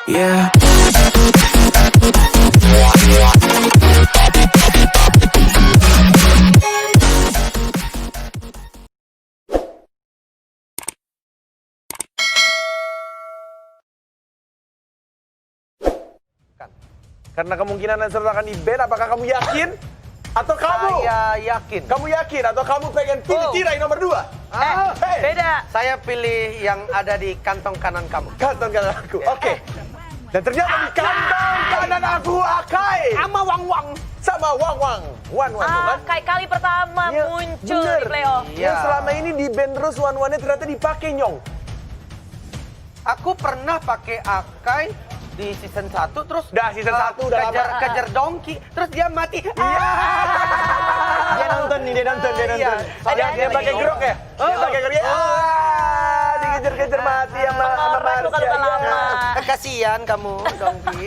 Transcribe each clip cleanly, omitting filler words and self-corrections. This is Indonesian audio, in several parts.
Yeah. Karena kemungkinan Lancer akan di-ban, apakah kamu yakin? Atau kamu? Saya yakin. Kamu yakin? Atau kamu pengen pilih tirai nomor 2? Beda. Saya pilih yang ada di kantong kanan kamu. Kantong kanan aku, oke. Dan ternyata di kantong kanan aku Akai Sama Wang-Wang. sama Wang-Wang. Wan-Wan bukan? Kayak kali pertama Iya, muncul bener. di playoff. Iya. Yang selama ini di-ban terus Wan-Wannya ternyata dipakai Nyong. Aku pernah pakai Akai di season 1 terus Season 1 udah lama. kejar Donkey terus dia mati. Iya. Dia nonton nih, dia nonton. Iya. Dia pakai grok ya? Dia pakai grok ya? Dikejar-kejar mati sama Mengoret Marsha. luka-luka lama. Kasihan kamu Donkey.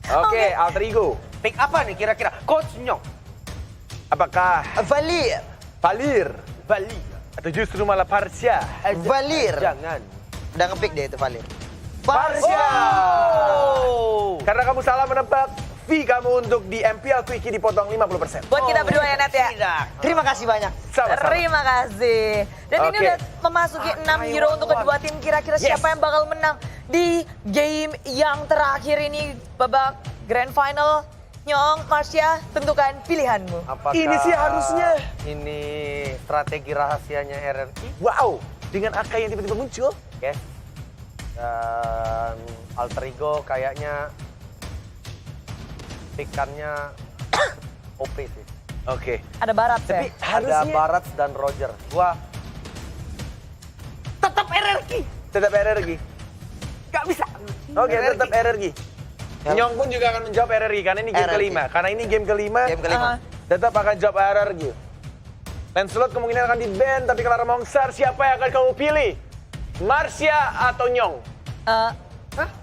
Oke, alter ego. Pick apa nih kira-kira? Coach Nyong. Apakah Valir. Valir? Atau justru malah Parsha? Valir. Jangan. Udah ngepick deh itu Valir. Parsha! Oh. Karena kamu salah menebak, fee kamu untuk di MPL Quickie dipotong 50%. Buat kita berdua ya, Net ya. Tidak. Terima kasih banyak. Sama-sama. Terima kasih. Dan ini Oke. udah memasuki 6 hero untuk kedua tim. Kira-kira siapa yang bakal menang di game yang terakhir ini, babak grand final. Nyong, Marsha, tentukan pilihanmu. Apakah Ini sih harusnya. Ini strategi rahasianya RRQ? Wow, dengan Akai yang tiba-tiba muncul. Yes. Dan alter ego kayaknya pikannya OP sih. Oke. Ada Barat ya? Tapi Ada harusnya Barat dan Roger. Gua tetap RRQ. tetap RRG. Gak bisa. Oke, RRQ. tetap RRG. Nyong pun juga akan menjawab RRG karena ini game RRG. kelima. Karena ini game kelima, Game kelima. tetap akan jawab RRG. Lancelot kemungkinan akan di-ban, tapi Clara Mongsar siapa yang akan kamu pilih? Marsha atau Nyong?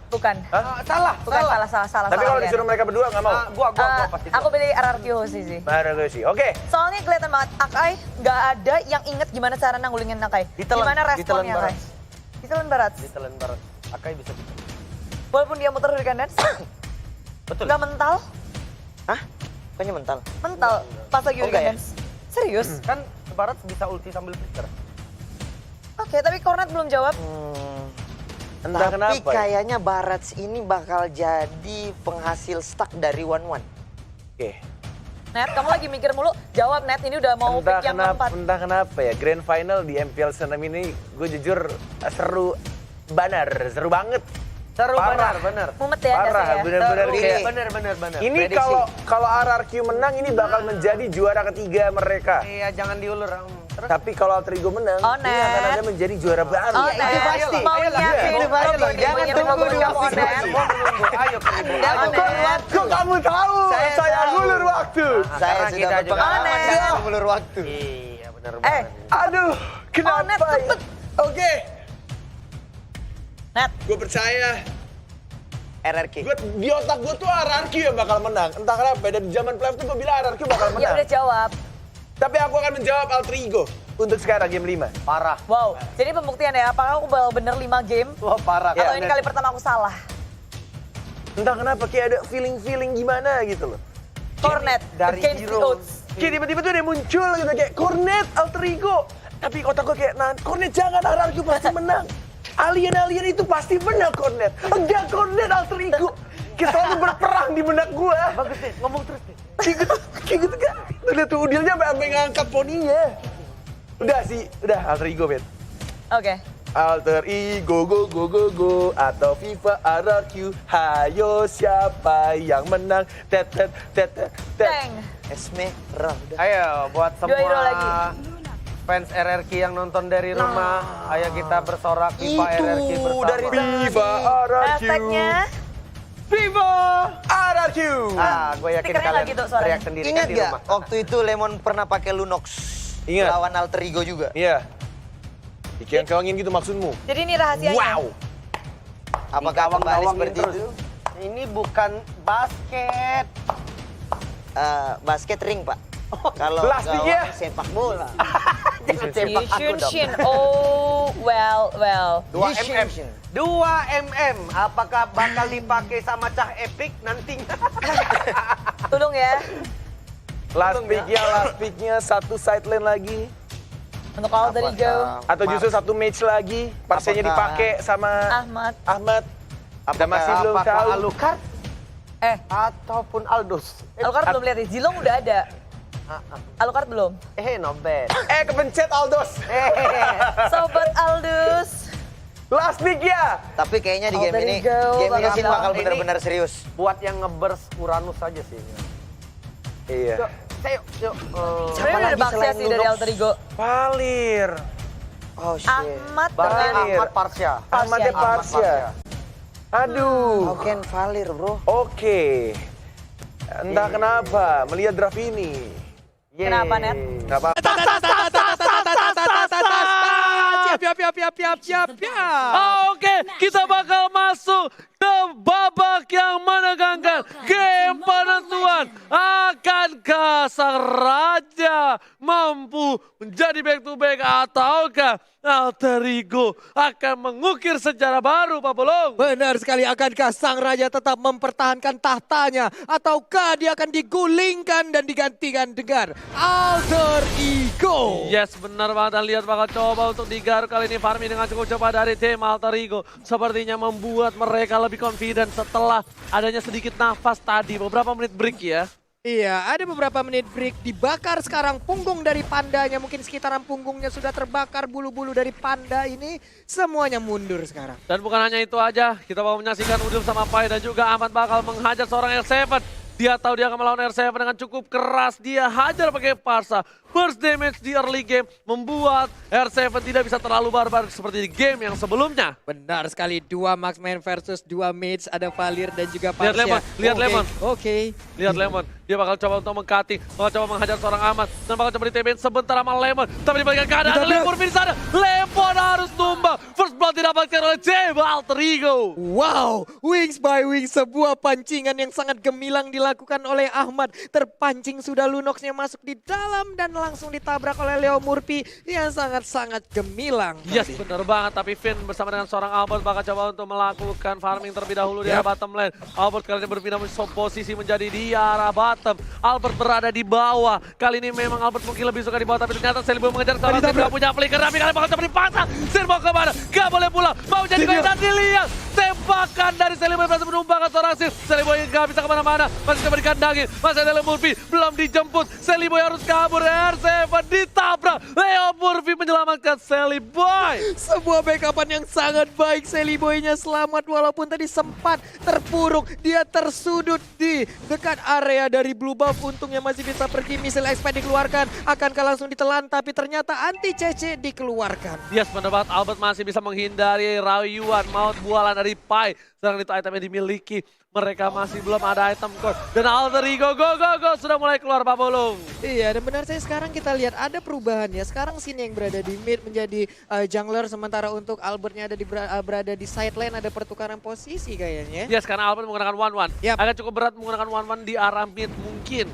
Bukan. Salah. Bukan, salah. Tapi kalau pilihan. disuruh mereka berdua nggak mau? Gua pasti. Aku pilih RRQ Hoshi sih. RRG sih. Oke. Soalnya kelihatan banget Akai nggak ada yang inget gimana cara nanggulingin Akai. Ditelan, Gimana ditelan responnya Barat. Akai? Ditelan Barat. Di Talent Barat. Akai bisa gitu. Walaupun dia muter dari kanan, Betul. nggak mental. Hah? Bukannya mental? Mental pas lagi Oh, di enggak ya? kanan. Serius? Kan Barat bisa ulti sambil flicker. Oke, tapi Cornet belum jawab. Entah Tapi kenapa. kayaknya Barats ini bakal jadi penghasil stuck dari Wan-Wan. Oke. Net, kamu lagi mikir mulu. Jawab Net, ini udah mau pick yang keempat. Entah kenapa ya, grand final di MPL Senam ini gue jujur seru seru banget. Seru Parah. benar. Mumet ya, Parah, Net, ya? bener-bener Seru, kayak. bener. Ini Prediksi. kalau RRQ menang ini bakal menjadi juara ketiga mereka. Iya, jangan diulur. Terus Tapi kalau Alter Ego menang, Oh, ini akan Net. ada menjadi juara baru. Oh, Itu Net, pasti. mau Ayolah, nyakin. itu pasti. Mau Jangan nyakin tunggu ngulur dulu. kamu, Net. Gua menunggu. Ayo pergi. Jangan, Ayo. Net. Kok kamu tahu? Saya tahu. ngulur waktu. Saya Karena sudah kita juga- berpengalaman Oh, dengan Net. mengulur waktu. Iya, benar Eh, banget. Aduh, kenapa Net, ya? cepet. Oke, Net, gue percaya. RRQ. Di otak gue tuh RRQ yang bakal menang. Entah kenapa, dan di zaman playoff tuh gue bilang RRQ bakal ya menang. udah jawab. Tapi aku akan menjawab Alter Ego untuk sekarang game 5. Parah. Wow, jadi pembuktian ya, apakah aku bakal bener 5 game? Wah, parah. Atau Ya, ini Net. kali pertama aku salah? Entah kenapa kayak ada feeling gimana gitu loh. Cornet, dari against the hero. odds. Kayak tiba-tiba tuh dia muncul gitu kayak Cornet, Alter Ego. Tapi otak gue kayak, nah Cornet jangan, RRQ pasti menang. Alien itu pasti menang Cornet. Enggak Cornet, Alter Ego. Kita selalu berperang di benak gue. Bagus deh, ngomong terus deh. Kayak gitu kan. Tuh lihat tuh udilnya sampai ngangkat poninya. Udah sih, udah Alter Ego, Bet. Oke. Alter Ego, go, atau FIFA RRQ. Hayo siapa yang menang? Tet. Teng. Esmeralda. Ayo buat Dua hero semua lagi. fans RRQ yang nonton dari rumah, ayo kita bersorak FIFA Itu RRQ bersama. dari FIFA RRQ. Hashtagnya FIFA RRQ. Gue yakin Stikernya kalian nggak gitu suaranya. teriak sendiri Ingat kan di gak rumah. waktu itu Lemon pernah pakai Lunox Ingat. lawan Alter Ego juga? Iya. Keong-keongin gitu maksudmu? Jadi ini rahasianya. Wow. Apakah kembali Digawang-gawangin seperti terus. itu? Ini bukan basket. Basket ring, Pak. Kalau Plastik ya? gawang sepak bola. Jangan tembak aku dong. Shin. Oh, well. 2 mm. 2 mm. Apakah bakal dipakai sama Cah Epic nantinya? Tolong ya. Last picknya satu side lane lagi. Untuk Alderigo. Atau justru satu match lagi. Parsenya dipakai sama Ahmad. Dan masih belum tahu. Alucard? Ataupun Aldous? Alucard belum lihat nih, Zilong udah ada. Alucard belum. Not bad. Kepencet Aldos. Sobat Aldous. Last pick ya. Tapi kayaknya di game ini, Sin bakal benar-benar serius. Buat yang nge-burst Uranus aja sih. Iya. Yuk. Sebenarnya udah ada Baxia sih dari Alderigo. Valir. Oh shit. Ahmad Ahmad Parsya. Parsya. Aduh. How can Valir, bro? Oke. Entah kenapa melihat draft ini. Kenapa, Net? Nggak apa-apa. Siap. Oke, kita bakal masuk ke babak yang menegangkan. Game penentuan. Akankah sang raja mampu menjadi back to back ataukah Alderigo akan mengukir sejarah baru, Pak Bolong? Benar sekali, akankah sang raja tetap mempertahankan tahtanya ataukah dia akan digulingkan dan digantikan dengan Alderigo? Yes, benar banget. Dan lihat bakal coba untuk digaruk kali ini farming dengan cukup cepat dari tim Alderigo. Sepertinya membuat mereka lebih confident setelah adanya sedikit nafas tadi. Beberapa menit break ya. Iya, ada beberapa menit break, dibakar sekarang punggung dari pandanya, mungkin sekitaran punggungnya sudah terbakar, bulu-bulu dari panda ini semuanya mundur sekarang. Dan bukan hanya itu aja, kita mau menyaksikan Udil sama Pai dan juga Ahmad bakal menghajar seorang R7. Dia tahu dia akan melawan R7 dengan cukup keras, dia hajar pakai Parsa. Burst damage di early game membuat R7 tidak bisa terlalu barbar seperti di game yang sebelumnya. Benar sekali, 2 marksman versus 2 mates, ada Valir dan juga Lihat Parsya. Lemon, Lemon. Oke. Lihat Lemon, dia bakal coba untuk meng-cutting, bakal coba menghajar seorang Ahmad, dan bakal coba di-TBN sebentar sama Lemon. Tapi dibalikan keadaan, Lemon di sana. Lemon harus tumbang. First blood didapatkan oleh Jeba Alderigo. Wow, wings by wings, sebuah pancingan yang sangat gemilang dilakukan oleh Ahmad. Terpancing sudah Lunoxnya masuk di dalam dan langsung ditabrak oleh Leo Murphy yang sangat-sangat gemilang. Yes, tadi. benar banget. Tapi Finn bersama dengan seorang Albert bakal coba untuk melakukan farming terlebih dahulu di arah bottom lane. Albert kali ini berpindah posisi menjadi di arah bottom. Albert berada di bawah. Kali ini memang Albert mungkin lebih suka di bawah, tapi ternyata Selibo mengejar seorang tim gak punya flicker. Tapi kalian bakal coba dipasang. Sin mau kemana? Gak boleh pulang. Mau jadi gol dan dilihat. Tembakan dari Selibo berhasil menumbangkan seorang Sin. Selibo yang gak bisa kemana-mana. Masih coba dikandangin. Masih ada Leo Murphy. Belum dijemput. Selibo harus kabur. R7 ditabrak. Leo Murphy menyelamatkan Seliboy. Sebuah backupan yang sangat baik. Seliboynya selamat walaupun tadi sempat terpuruk. Dia tersudut di dekat area dari blue buff. Untungnya masih bisa pergi. Misil expand dikeluarkan. Akankah langsung ditelan tapi ternyata anti CC dikeluarkan. Yes, benar banget. Albert masih bisa menghindari rayuan maut bualan dari Pai. Sedang itu item yang dimiliki. Mereka masih belum ada item core. Dan Alderigo go sudah mulai keluar Pak Bolong. Iya, dan benar saya sekarang kita lihat ada perubahan ya. Sekarang Sin yang berada di mid menjadi jungler, sementara untuk Albertnya ada berada di side lane, ada pertukaran posisi kayaknya. Yes, karena Albert menggunakan 1-1. Yap. Agak cukup berat menggunakan 1-1 di arah mid mungkin.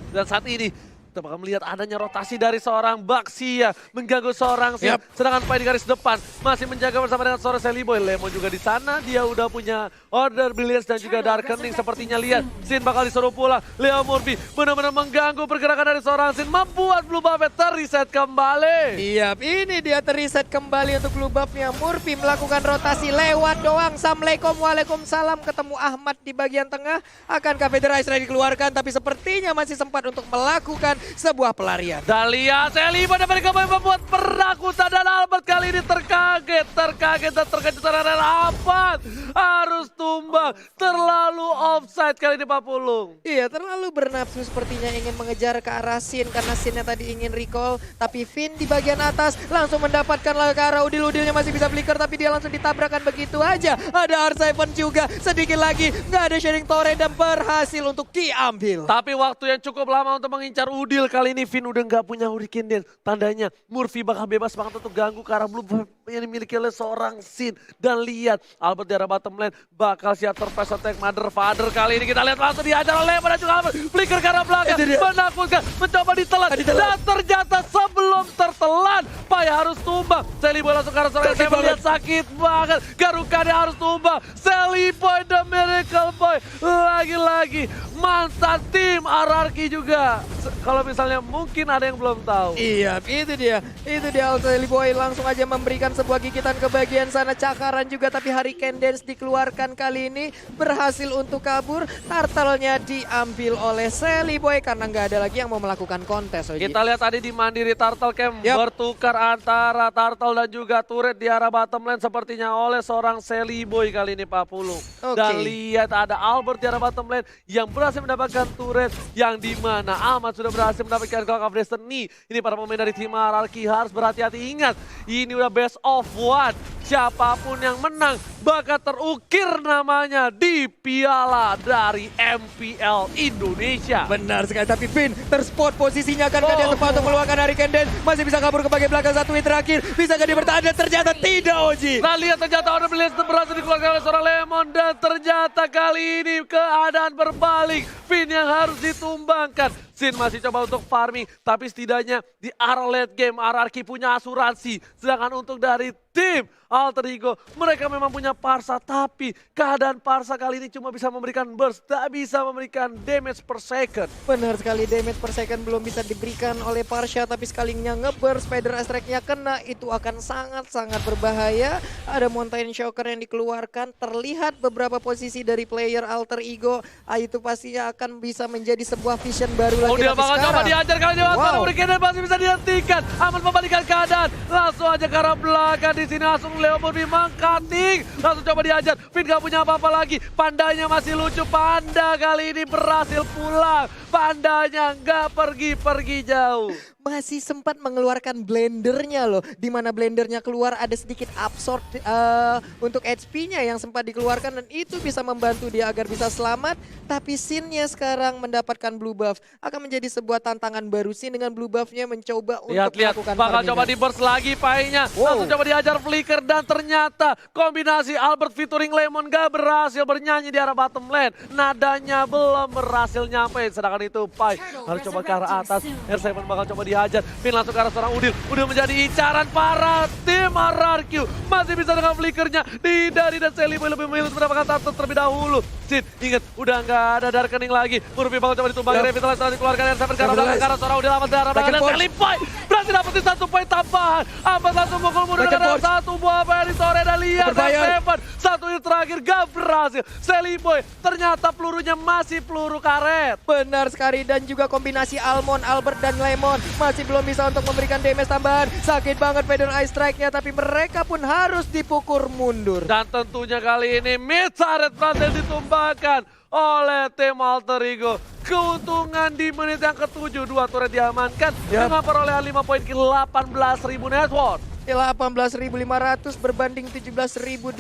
Dan saat ini kita bakal melihat adanya rotasi dari seorang Baxia mengganggu seorang Sin. Sedangkan Pai di garis depan masih menjaga bersama dengan seorang Seliboy. Lemo juga di sana, dia udah punya Order Brilliance dan juga Darkening. Sepertinya lihat Sin bakal disuruh pulang. Leo Murphy benar-benar mengganggu pergerakan dari seorang Sin, membuat blue buff terreset kembali. Iya, ini dia terreset kembali untuk blue buff-nya. Murphy melakukan rotasi lewat doang. Assalamualaikum, waalaikumsalam. Ketemu Ahmad di bagian tengah. Akankah Federation dikeluarkan, tapi sepertinya masih sempat untuk melakukan sebuah pelarian. Dan lihat Seliboy dan mereka membuat perakutan dan Albert kali ini terkaget dan terkejut karena Albert harus tumbang. Terlalu offside kali ini Pak Pulung. Iya, terlalu bernafsu sepertinya ingin mengejar ke arah Sin karena Sinnya tadi ingin recall. Tapi Finn di bagian atas langsung mendapatkan ke arah Udil. Udilnya masih bisa flicker tapi dia langsung ditabrakkan begitu aja. Ada R7 juga, sedikit lagi nggak ada sharing torrent dan berhasil untuk diambil. Tapi waktu yang cukup lama untuk mengincar Udil. Kali ini Finn udah nggak punya Hurricane Dance. Tandanya Murphy bakal bebas banget untuk ganggu ke arah blue buff yang dimiliki oleh seorang Sin. Dan lihat, Albert di arah bottom lane bakal siap surprise attack Mother Father. Kali ini kita lihat langsung dihajar oleh Lemon dan juga Albert. Flicker ke arah belakang, menakutkan, mencoba ditelan. Dan ternyata sebelum tertelan, Pai harus tumbang. Sally Boy langsung ke arah seorang saya melihat sakit banget. Garukanya harus tumbang. Sally Boy, the miracle boy. Lagi-lagi mantan tim RRQ juga. Kalau misalnya mungkin ada yang belum tahu. Iya, itu dia Sally Boy langsung aja memberikan sebuah gigitan ke bagian sana, cakaran juga, tapi Hurricane Dance dikeluarkan kali ini berhasil untuk kabur. Turtle-nya diambil oleh Sally Boy karena nggak ada lagi yang mau melakukan kontes. Oji. Kita lihat tadi di Mandiri Turtle Camp bertukar antara Turtle dan juga turret di arah bottom lane sepertinya oleh seorang Sally Boy kali ini Pak Pulung. Dan lihat ada Albert di arah bottom lane yang berhasil mendapatkan turret yang dimana Ahmad sudah berhasil mendapatkan Clock of Destiny. Ini para pemain dari tim RRQ harus berhati-hati, ingat ini udah best of one. Siapapun yang menang bakal terukir namanya di piala dari MPL Indonesia. Benar sekali, tapi Vin terspot posisinya kan dia tepat untuk meluangkan Hurricane Dance. Masih bisa kabur ke bagian belakang, satu hit terakhir. Bisa gak dia bertahan? Dan ternyata tidak, Oji. Nah lihat ternyata Order Blitz berhasil dikeluarkan oleh seorang Lemon. Dan ternyata kali ini keadaan berbalik. Vin yang harus ditumbangkan. Sin masih coba untuk farming, tapi setidaknya di arah late game RRQ punya asuransi. Sedangkan untuk dari tim Alter Ego, mereka memang punya Parsa, tapi keadaan Parsa kali ini cuma bisa memberikan burst, tak bisa memberikan damage per second. Benar sekali, damage per second belum bisa diberikan oleh Parsa, tapi sekalinya nge-burst, Spider Strike-nya kena, itu akan sangat-sangat berbahaya. Ada Mountain Shocker yang dikeluarkan, terlihat beberapa posisi dari player Alter Ego, itu pastinya akan bisa menjadi sebuah vision baru lagi. Dia bakal coba diajar kali ini, Hurricane masih bisa dihentikan. Aman membalikan keadaan, langsung aja ke arah belakang di sini langsung Leo Murphy mengcutting, langsung coba diajar. Vin gak punya apa-apa lagi, Pandanya masih lucu. Panda kali ini berhasil pulang, Pandanya gak pergi-pergi jauh. Masih sempat mengeluarkan blendernya loh, di mana blendernya keluar ada sedikit absorb untuk HP-nya yang sempat dikeluarkan dan itu bisa membantu dia agar bisa selamat. Tapi Sin-nya sekarang mendapatkan blue buff, akan menjadi sebuah tantangan baru. Sin dengan blue buff-nya mencoba untuk melakukan bakal farming. coba di burst lagi Pai-nya, langsung coba diajar flicker dan ternyata kombinasi Albert featuring Lemon gak berhasil bernyanyi di arah bottom lane. Nadanya belum berhasil nyampe, sedangkan itu Pai harus coba ke arah atas. R7 bakal coba dihajar, Vin langsung ke arah seorang Udil. Udil menjadi incaran para tim RRQ. Masih bisa dengan flickernya dihindari dan Sally Boy lebih memilih mendapatkan turtle terlebih dahulu. Sin, ingat udah nggak ada darkening lagi. Murphy bakal coba ditumbang, Revitalize setelah dikeluarkan R7 ke arah belakang, ke arah seorang Udil amat darah belakang dan Sally Boy berhasil dapetin 1 poin tambahan. Amat langsung mukul mundur dengan satu buah dari sore dan lihat R7. Satu hit terakhir gak berhasil. Sally Boy ternyata pelurunya masih peluru karet. Benar sekali, dan juga kombinasi Almond, Albert dan Lemon masih belum bisa untuk memberikan damage tambahan. Sakit banget Feather Eye Strike-nya, tapi mereka pun harus dipukul mundur. Dan tentunya kali ini mid turret berhasil ditumbangkan oleh tim Alter Ego. Keuntungan di menit yang ke-7, 2 turret diamankan dengan perolehan 5 poin ke 18.000 net worth. 18.500 berbanding 17.200.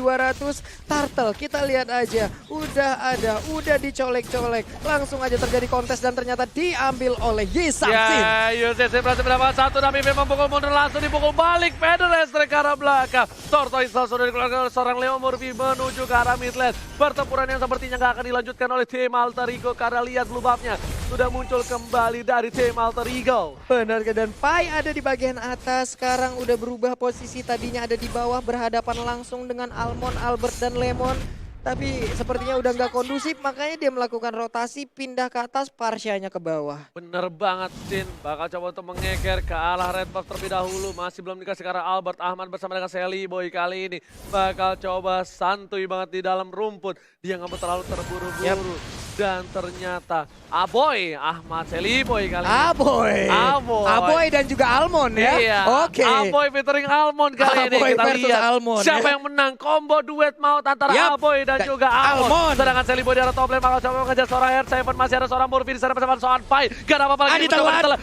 Turtle kita lihat aja, udah dicolek-colek, langsung aja terjadi kontes dan ternyata diambil oleh Yisam Sin. UCC berhasil mendapatkan 1 tapi memang pukul mundur, langsung dipukul balik Feather Strike ke arah belakang. Tortoise sudah dikeluarkan oleh seorang Leo Murphy menuju ke arah mid lane. Pertempuran yang sepertinya gak akan dilanjutkan oleh tim Alter Ego karena lihat blue buff-nya sudah muncul kembali dari tim Alter Ego. Benar, dan Pai ada di bagian atas, sekarang udah berubah posisi, tadinya ada di bawah berhadapan langsung dengan Almond, Albert dan Lemon. Tapi sepertinya udah nggak kondusif, makanya dia melakukan rotasi, pindah ke atas, Parsianya ke bawah. Bener banget Sin, bakal coba untuk mengeker ke arah red buff terlebih dahulu. Masih belum dikasih ke arah Albert. Ahmad bersama dengan Sally Boy kali ini bakal coba santuy banget di dalam rumput. Dia nggak mau terlalu terburu-buru. Dan ternyata Aboy, Ahmad Sally Boy kali ini. Aboy dan juga Almond ya. Iya, Oke. Aboy featuring Almond kali ini. Aboy Kita versus lihat Almond, siapa ya. yang menang. Combo duet maut antara Aboy dan juga Almond. Sedangkan Sally Boy di arah top lane bakal coba mengejar seorang R7. Masih ada seorang Murphy di sana bersama seorang Pai. Gak ada apa-apa lagi.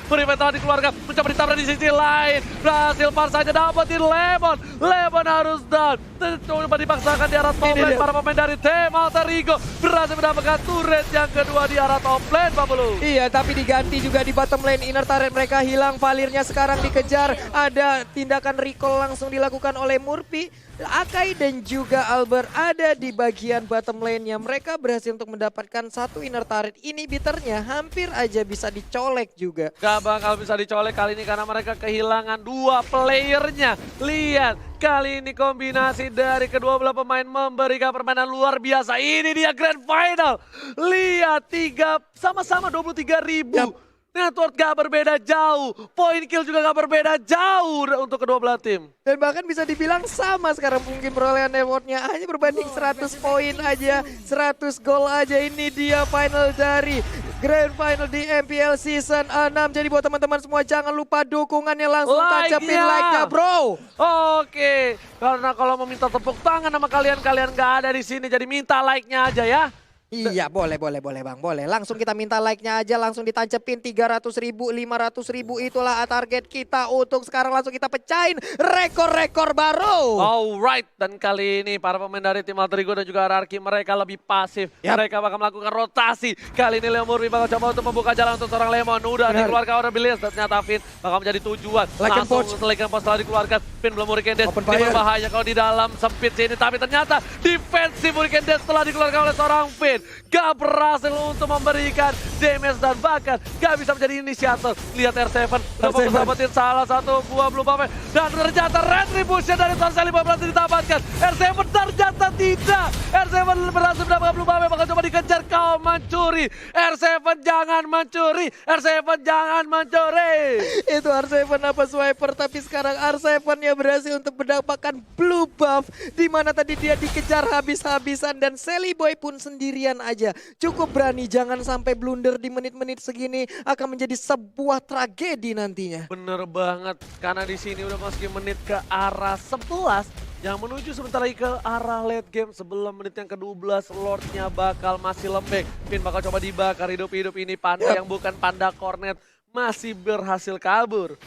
Murphy telah dikeluarkan. Mencoba ditabrak di sisi lain. Berhasil Parsanya dapetin Lemon. Lemon harus down. Coba dipaksakan di arah top lane. Para pemain dari tim Alter Ego berhasil mendapatkan turret upgrade yang kedua di arah top lane, Pak Bulu. Iya, tapi diganti juga di bottom lane. Inner turret mereka hilang, Valirnya sekarang dikejar. Ada tindakan recall langsung dilakukan oleh Murphy. Akai dan juga Albert ada di bagian bottom lane-nya. Mereka berhasil untuk mendapatkan satu inner turret. Inhibitornya hampir aja bisa dicolek juga. Gak bakal bisa dicolek kali ini karena mereka kehilangan 2 playernya. Lihat, kali ini kombinasi dari kedua belah pemain memberikan permainan luar biasa. Ini dia Grand Final. Lihat, 3 sama-sama 23.000. Yap. Network gak berbeda jauh. Point kill juga gak berbeda jauh untuk kedua belah tim. Dan bahkan bisa dibilang sama sekarang mungkin perolehan networknya. Hanya berbanding 100 poin aja, 100 gol aja. Ini dia final dari Grand Final di MPL Season 6. Jadi buat teman-teman semua jangan lupa dukungannya, langsung tancapin like-nya bro. Oke, karena kalau meminta tepuk tangan sama kalian gak ada di sini. Jadi minta like-nya aja ya. Iya boleh bang, boleh. Langsung kita minta like-nya aja, langsung ditancepin 300.000, 500.000 itulah target kita untuk sekarang langsung kita pecahin rekor-rekor baru. Alright, dan kali ini para pemain dari tim Alter Ego dan juga RRQ mereka lebih pasif. Yap. Mereka bakal melakukan rotasi. Kali ini Leo Murphy bakal coba untuk membuka jalan untuk seorang Lemon. Udah Benar. dikeluarkan oleh Billions dan ternyata Finn bakal menjadi tujuan. Like and Langsung poach. Like and poach setelah dikeluarkan. Finn belum Hurricane Dash. Open Ini fire. berbahaya kalau di dalam sempit sini. Tapi ternyata defensif Hurricane Dash setelah dikeluarkan oleh seorang Finn. Gak berhasil untuk memberikan damage dan bahkan gak bisa menjadi inisiator. Lihat R7 udah fokus dapetin salah satu buah blue buff dan ternyata retribution dari Sorcelli Boy berhasil didapatkan. R7 ternyata tidak. R7 berhasil mendapatkan blue buff, bakal coba dikejar kaum mencuri. R7 jangan mencuri. R7 jangan mencuri. Itu R7 apa swiper, tapi sekarang R7-nya berhasil untuk mendapatkan blue buff. Dimana tadi dia dikejar habis-habisan dan Sally Boy pun sendirian aja. Cukup berani, jangan sampai blunder di menit-menit segini akan menjadi sebuah tragedi nantinya. Bener banget, karena di sini udah masukin menit ke arah 11 yang menuju sebentar lagi ke arah late game. Sebelum menit yang ke-12 Lordnya bakal masih lembek. Finn bakal coba dibakar hidup-hidup. Ini panda yang bukan panda Cornet masih berhasil kabur.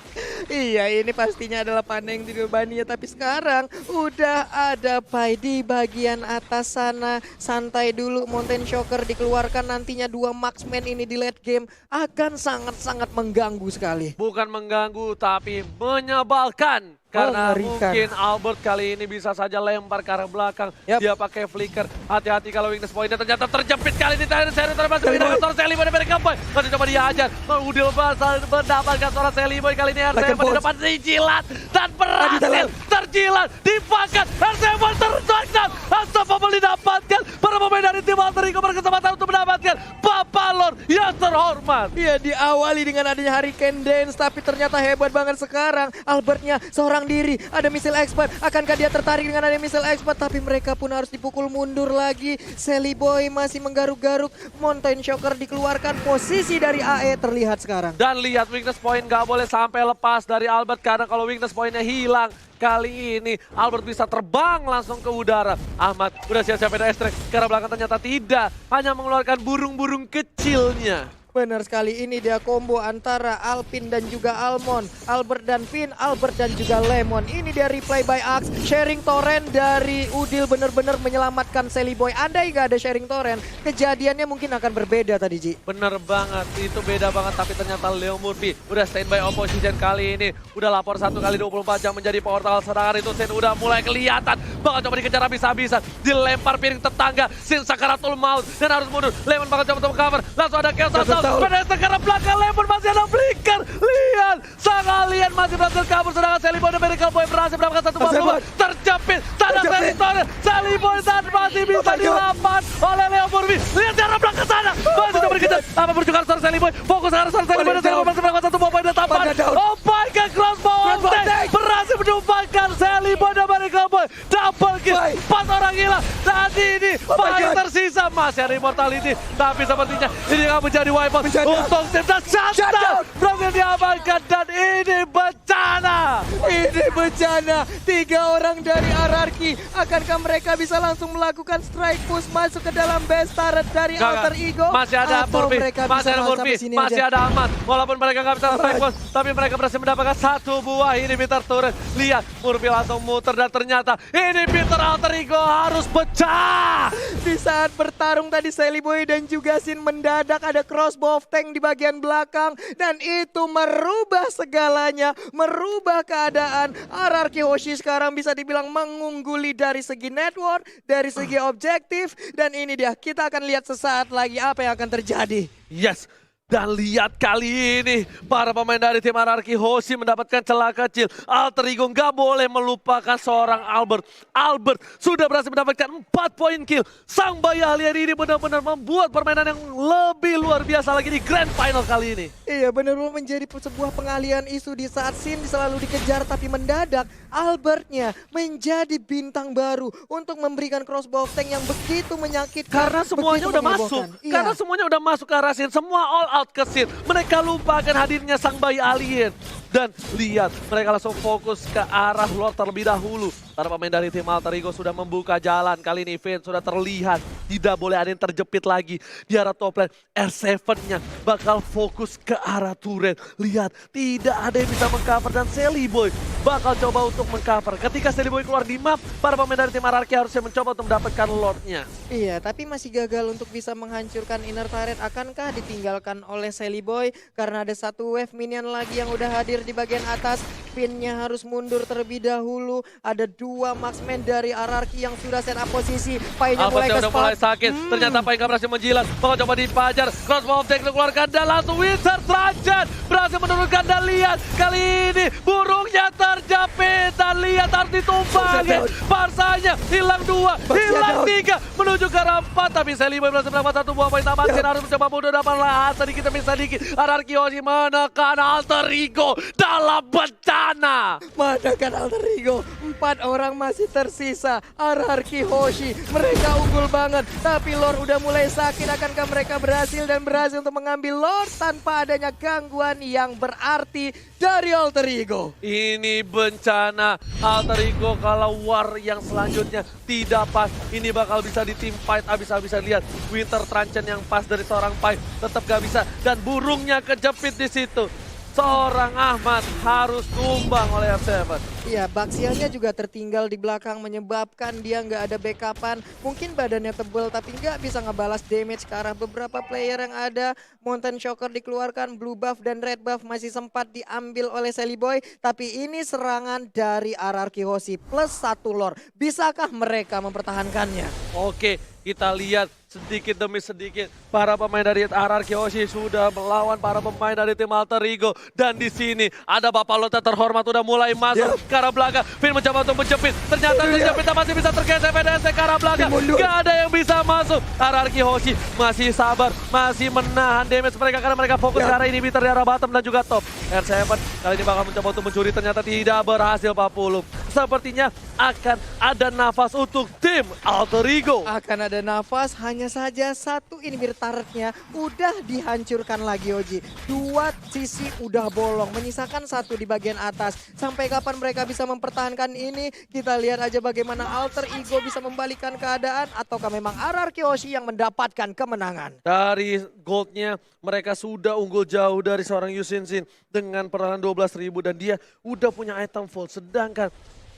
Iya, ini pastinya adalah panda yang dibebaninya, tapi sekarang udah ada Pai di bagian atas sana. Santai dulu, Mountain Shocker dikeluarkan, nantinya 2 marksman ini di late game akan sangat-sangat mengganggu sekali. Bukan mengganggu tapi menyebalkan. Karena Mengerikan. mungkin Albert kali ini bisa saja lempar ke arah belakang. Yap. Dia pakai flicker. Hati-hati kalau weakness point-nya ternyata terjepit kali ini. Seri termasuk pindah ke seorang Sally Boy dari Kampoy. Masih coba dihajar. Udil mendapatkan seorang Sally Boy kali ini. R7 di depan dijilat. Dan berhasil terjilat. Dipangkat. R7 terjangkau. Unstoppable didapatkan. Para pemain dari tim Alter Ego berkesempatan untuk mendapatkan Papalon yang terhormat. Iya, diawali dengan adanya Hurricane Dance, tapi ternyata hebat banget sekarang. Albertnya seorang diri, ada missile expert. Akankah dia tertarik dengan adanya missile expert? Tapi mereka pun harus dipukul mundur lagi. Sally Boy masih menggaruk-garuk. Mountain Shocker dikeluarkan, posisi dari AE terlihat sekarang. Dan lihat weakness point gak boleh sampai lepas dari Albert. Karena kalau weakness pointnya hilang, kali ini Albert bisa terbang langsung ke udara. Ahmad udah siap-siap ada extract. Ke arah belakang ternyata tidak. Hanya mengeluarkan burung-burung kecilnya. Benar sekali, ini dia combo antara Alpin dan juga Almond. Albert dan Finn, Albert dan juga Lemon. Ini dia replay by Axe. Sharing torrent dari Udil benar-benar menyelamatkan Sally Boy. Andai gak ada sharing torrent, kejadiannya mungkin akan berbeda tadi, Ji. Bener banget, itu beda banget. Tapi ternyata Leo Murphy udah standby opposition kali ini. Udah lapor 1 kali 24 jam menjadi portal. Sedangkan itu Sin udah mulai kelihatan. Bakal coba dikejar habis-habisan. Dilempar piring tetangga. Sin sakaratul maut dan harus mundur. Lemon bakal coba untuk cover. Langsung ada Chaos Assault. Pada sekarang belakang Lemon masih ada flicker. Lihat, sang alien masih berhasil kabur. Sedangkan Sally Boy dan Miracle Boy berhasil mendapatkan 1 bomba. Terjepit, tanda teritori. Sally Boy dan masih bisa dilapan oleh Leo Murphy. Lihat cara belakang sana. Masih coba dikejar. Apa berjuang seorang Sally Boy. Fokus ke arah seorang Sally Boy dan Sally Boy masih mendapatkan 1 bomba dan tampar. Oh my god, crossbow attack. Berhasil menumpangkan Sally Boy dan Miracle Boy. Double kill. 4 orang hilang. Dan ini paling tersisa masih ada immortality. Tapi sepertinya ini akan menjadi wipe. Untuk tim dan shutdown berhasil diamankan dan ini bencana. Ini bencana. 3 orang dari RRQ. Akankah mereka bisa langsung melakukan strike push masuk ke dalam base turret dari Alter Ego? Masih ada Atau Murphy, mereka masih bisa ada langsung Murphy, sampai sini masih aja? ada Ahmad. Walaupun mereka nggak bisa strike push, tapi mereka berhasil mendapatkan 1 buah inhibitor turret. Lihat, Murphy langsung muter dan ternyata inhibitor Alter Ego harus pecah. Di saat bertarung tadi Sally Boy dan juga Sin mendadak ada crossbow of tank di bagian belakang. Dan itu merubah segalanya, merubah keadaan. RRQ Hoshi sekarang bisa dibilang mengungguli dari segi network, dari segi objektif. Dan ini dia, kita akan lihat sesaat lagi apa yang akan terjadi. Yes. Dan lihat kali ini para pemain dari tim RRQ Hoshi mendapatkan celah kecil. Alter Ego nggak boleh melupakan seorang Albert. Albert sudah berhasil mendapatkan 4 poin kill. Sang bayi alien ini benar-benar membuat permainan yang lebih luar biasa lagi di Grand Final kali ini. Iya, benar-benar menjadi sebuah pengalihan isu di saat Sin selalu dikejar, tapi mendadak Albertnya menjadi bintang baru untuk memberikan crossbow tank yang begitu menyakitkan. Karena semuanya begitu udah masuk. menyebabkan. Iya. Karena semuanya udah masuk ke arah Sin. Semua all out ke Sin. Mereka lupakan hadirnya sang bayi alien. Dan lihat, mereka langsung fokus ke arah Lord terlebih dahulu. Para pemain dari tim Alter Ego sudah membuka jalan. Kali ini Finn sudah terlihat. Tidak boleh ada yang terjepit lagi. Di arah top lane, R7-nya bakal fokus ke arah turret. Lihat, tidak ada yang bisa mengcover. Dan Sally Boy bakal coba untuk mengcover. Ketika Sally Boy keluar di map, para pemain dari tim RRQ harusnya mencoba untuk mendapatkan Lordnya. Iya, tapi masih gagal untuk bisa menghancurkan inner turret. Akankah ditinggalkan oleh Sally Boy? Karena ada satu wave minion lagi yang udah hadir di bagian atas. Pinnya harus mundur terlebih dahulu. Ada 2 marksman dari RRQ yang sudah set up posisi. Painya mulai Albertnya ke udah mulai spot. sakit. Ternyata Pai nggak berhasil menjilat. Bakal coba dipajar. Crossbow of tank dikeluarkan dan langsung Wizard Rajan berhasil menurunkan. Dan lihat kali ini burungnya terjepit. Dan lihat harus ditumbangin. Parsanya hilang 2, hilang 3, menuju ke arah 4. Tapi Sally Boy berhasil mendapatkan 1 buah poin tambahan. Sin harus mencoba mundur dapat lahan sedikit demi sedikit. RRQ Hoshi menekan Alter Ego dalam bencana. Manakan Alter Ego, 4 orang masih tersisa. RRQ Hoshi, mereka unggul banget. Tapi Lord udah mulai sakit. Akankah mereka berhasil untuk mengambil Lord tanpa adanya gangguan yang berarti dari Alter Ego? Ini bencana. Alter Ego kalau war yang selanjutnya tidak pas, ini bakal bisa di team fight habis-habisan. Lihat Winter Truncheon yang pas dari seorang Pai tetap gak bisa. Dan burungnya kejepit di situ. Seorang Ahmad harus tumbang oleh R7. Iya, Baxiannya juga tertinggal di belakang menyebabkan dia nggak ada backupan. Mungkin badannya tebel tapi nggak bisa ngebalas damage ke arah beberapa player yang ada. Mountain Shocker dikeluarkan, blue buff dan red buff masih sempat diambil oleh Sally Boy. Tapi ini serangan dari RRQ Hoshi plus 1 lore. Bisakah mereka mempertahankannya? Oke, kita lihat sedikit demi sedikit para pemain dari RRQ Hoshi sudah melawan para pemain dari tim Alter Ego. Dan di sini ada Bapak Lota terhormat udah mulai masuk ke arah belakang. Finn mencoba untuk menjepit. Ternyata terjepit masih bisa tergeser PDSC ke arah belakang. Gak ada yang bisa masuk. RRQ Hoshi masih sabar, masih menahan damage mereka karena mereka fokus ke arah inhibitor di arah bottom dan juga top. R7 kali ini bakal mencoba untuk mencuri, ternyata tidak berhasil Pak Pulung. Sepertinya akan ada nafas untuk tim Alter Ego. Akan ada nafas, hanya saja satu inhibitor turretnya udah dihancurkan lagi Oji. 2 sisi udah bolong, menyisakan 1 di bagian atas. Sampai kapan mereka bisa mempertahankan ini? Kita lihat aja bagaimana Alter Ego bisa membalikan keadaan ataukah memang RRQ Hoshi yang mendapatkan kemenangan. Dari goldnya mereka sudah unggul jauh dari seorang Yusin Sin dengan perolehan 12.000 dan dia udah punya item full. Sedangkan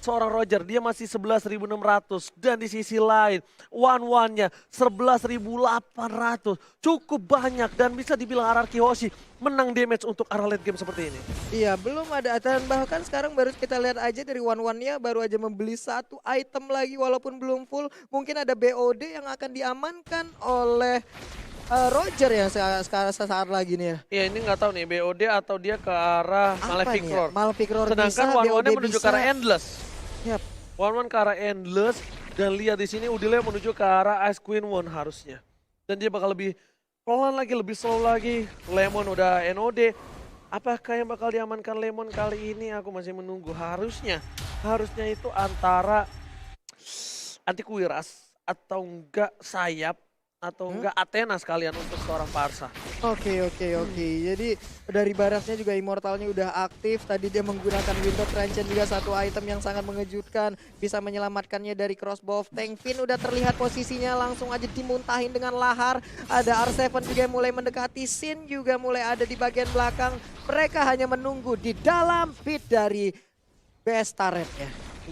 seorang Roger dia masih 11.600 dan di sisi lain one-one-nya 11.800. Cukup banyak dan bisa dibilang RRQ Hoshi menang damage untuk arah late game seperti ini. Iya, belum ada dan bahkan sekarang baru kita lihat aja dari one-one-nya baru aja membeli 1 item lagi walaupun belum full. Mungkin ada BOD yang akan diamankan oleh Roger ya sesaat lagi nih ya. Iya, ini nggak tahu nih BOD atau dia ke arah Malefic nih ya? Roar. Malefic Roar Sedangkan bisa, one-one-nya BOD menuju bisa. ke arah Endless. Yap. One-one ke arah Endless dan lihat di sini Udile menuju ke arah Ice Queen One harusnya. Dan dia bakal lebih pelan lagi, lebih slow lagi. Lemon udah NOD. Apakah yang bakal diamankan Lemon kali ini? Aku masih menunggu. Harusnya itu antara Antiquiras atau enggak Sayap atau enggak Athena sekalian untuk seorang Parsa. Oke. Jadi dari Barasnya juga Immortalnya udah aktif. Tadi dia menggunakan Winter Truncheon juga satu item yang sangat mengejutkan. Bisa menyelamatkannya dari crossbow of tank. Finn udah terlihat posisinya langsung aja dimuntahin dengan lahar. Ada R7 juga yang mulai mendekati. Sin juga mulai ada di bagian belakang. Mereka hanya menunggu di dalam pit dari best turret ya.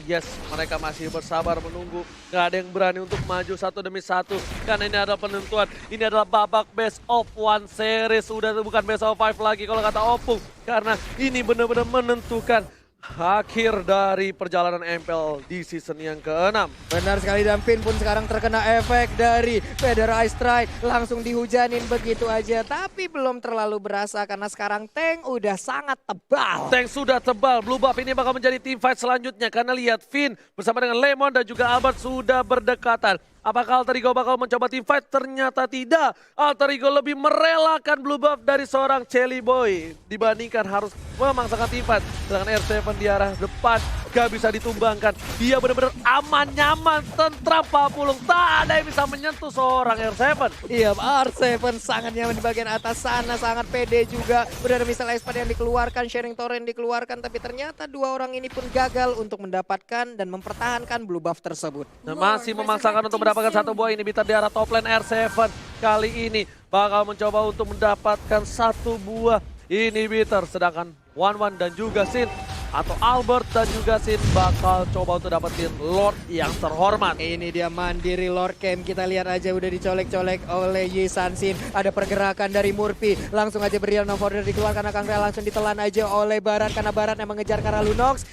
Yes, mereka masih bersabar menunggu. Gak ada yang berani untuk maju satu demi satu. Karena ini adalah penentuan. Ini adalah babak best of one series. Udah bukan best of five lagi kalau kata Opung. Karena ini benar-benar menentukan akhir dari perjalanan MPL di season yang ke-6. Benar sekali, dan Finn pun sekarang terkena efek dari Feather Ice Strike. Langsung dihujanin begitu aja, tapi belum terlalu berasa karena sekarang tank udah sangat tebal. Tank sudah tebal, Blue Buff ini bakal menjadi team fight selanjutnya. Karena lihat Finn bersama dengan Lemon dan juga Albert sudah berdekatan. Apakah Alter Ego bakal mencoba team fight? Ternyata tidak. Alter Ego lebih merelakan Blue Buff dari seorang Chelly Boy dibandingkan harus memaksakan team fight. Sedangkan R7 di arah depan gak bisa ditumbangkan. Dia benar-benar aman, nyaman, tentram Pak Pulung. Tak ada yang bisa menyentuh seorang R7. Iya, R7 sangat nyaman di bagian atas sana, sangat pede juga. Udah ada misalnya Espada yang dikeluarkan, Sharing Torrent dikeluarkan, tapi ternyata dua orang ini pun gagal untuk mendapatkan dan mempertahankan Blue Buff tersebut. Nah, masih memaksakan untuk mendapatkan satu buah inhibitor di arah top lane. R7 kali ini bakal mencoba untuk mendapatkan satu buah inhibitor. Sedangkan One dan juga Sin atau Albert dan juga Sin bakal coba untuk dapetin Lord yang terhormat. Ini dia mandiri Lord Camp, kita lihat aja udah dicolek-colek oleh Yi San-Sin. Ada pergerakan dari Murphy, langsung aja Brilliant of Order dikeluarkan, akan langsung ditelan aja oleh Barat karena Barat yang mengejar ke arah Lunox.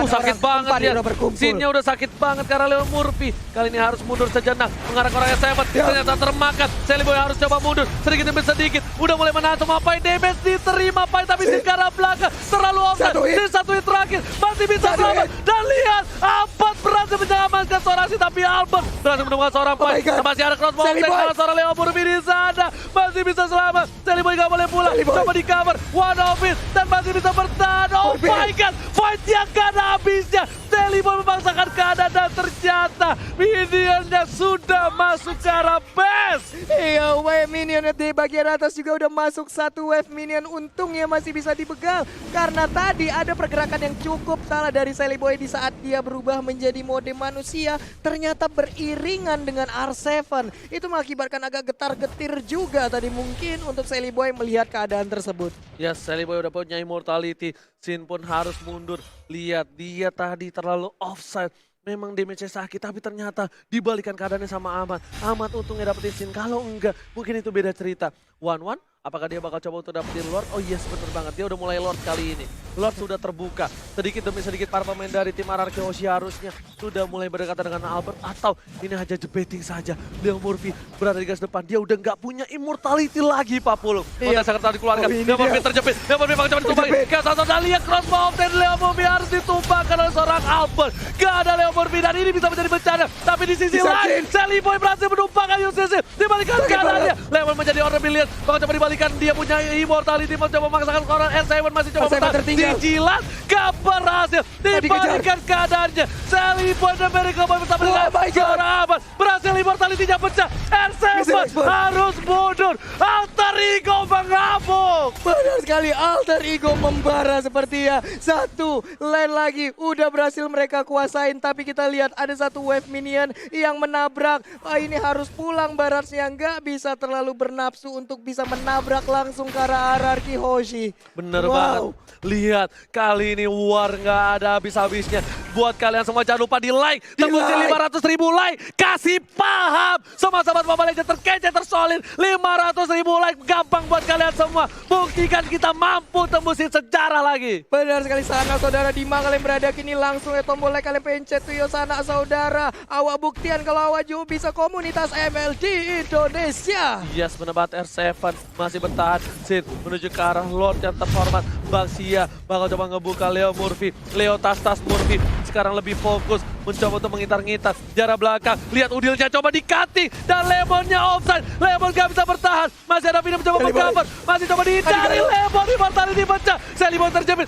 Sakit banget dia, Sinnya udah sakit banget karena Leon Murphy. Kali ini harus mundur sejenak, mengarah ke arah S7, ternyata termakan. Sally Boy harus coba mundur, sedikit demi sedikit. Udah mulai menahan semua Pai, damage diterima Pai, tapi Sin ke arah belakang, terlalu offset. Sin satu hit terakhir, masih bisa selamat. Dan lihat, Albert berhasil menyelamatkan seorang Sin, tapi Albert berhasil menemukan seorang Pai. Masih ada crossbow dengan seorang Leon Murphy di sana, masih bisa selamat. Sally Boy gak boleh pulang, coba di cover, one of it, dan masih bisa bertahan. Oh my god, fight yang gak ada habisnya. Sally Boy memaksakan keadaan dan ternyata minionnya sudah masuk ke arah base. Iya, wave minion di bagian atas juga udah masuk satu wave minion. Untungnya masih bisa dibegal karena tadi ada pergerakan yang cukup salah dari Sally Boy di saat dia berubah menjadi mode manusia. Ternyata beriringan dengan R7. Itu mengakibatkan agak getar-getir juga tadi mungkin untuk Sally Boy melihat keadaan tersebut. Ya, Sally Boy udah punya immortality. Sin pun harus mundur. Lihat, dia tadi terlalu offside. Memang damage-nya sakit, tapi ternyata dibalikan keadaannya sama Ahmad. Ahmad untungnya dapetin Sin, kalau enggak mungkin itu beda cerita. One, apakah dia bakal coba untuk dapetin Lord? Oh yes, bener banget, dia udah mulai Lord kali ini. Lord sudah terbuka, sedikit demi sedikit para pemain dari tim RRQ Hoshi harusnya sudah mulai berdekatan dengan Albert. Atau ini hanya jebeting saja. Leon Murphy berada di garis depan, dia udah nggak punya immortality lagi Pak Pulung. Iya. Sangat tadi dikeluarkan, Leon Murphy terjepit, Leon Murphy bakal coba ditumbangin. Kayak dan lihat crossbow dan Leon Murphy harus ditumbangkan oleh seorang Albert. Gak ada Leon Murphy dan ini bisa menjadi bencana. Tapi di sisi lain, Sally Boy berhasil menumpangkan UCC. Dibalikan keadaannya, Leon menjadi orang brilliant. Bakal coba dibalikan, dia punya immortality, mau coba memaksakan seorang R7 masih coba bertahan. Dijilat, gak berhasil. Dibalikan keadaannya, Sally Boy dan Miracle Boy bersama dengan seorang Albert. Berhasil immortality-nya pecah. R7 harus mundur. Alter Ego mengamuk. Benar sekali, Alter Ego membara sepertinya. Satu lane lagi udah berhasil mereka kuasain, tapi kita lihat ada satu wave minion yang menabrak. Ini harus pulang Baratnya, nggak bisa terlalu bernafsu untuk bisa menabrak langsung ke arah RRQ Hoshi. Bener banget. Lihat, kali ini war nggak ada habis-habisnya. Buat kalian semua jangan lupa di like. Tembusin 500.000 like. Kasih paham. Semua sahabat Mobile Legends terkece, tersolid. 500.000 like. Gampang buat kalian semua. Buktikan kita mampu tembusin sejarah lagi. Benar sekali sana saudara, di mana kalian berada kini langsung ya tombol like kalian pencet tuh ya sana saudara. Awak buktian kalau awak juga bisa komunitas ML di Indonesia. Yes, menebat R7 masih bertahan. Sin menuju ke arah Lord yang terhormat. Bang Sia bakal coba ngebuka Leo Murphy. Leo tas-tas Murphy sekarang lebih fokus mencoba untuk mengitar-ngitar jarak belakang. Lihat udilnya coba di-cutting dan Lemonnya offside. Lemon gak bisa bertahan. Masih ada Vina mencoba meng-cover. Masih coba dihindari. Lemon immortality pecah. Sally Boy terjepit.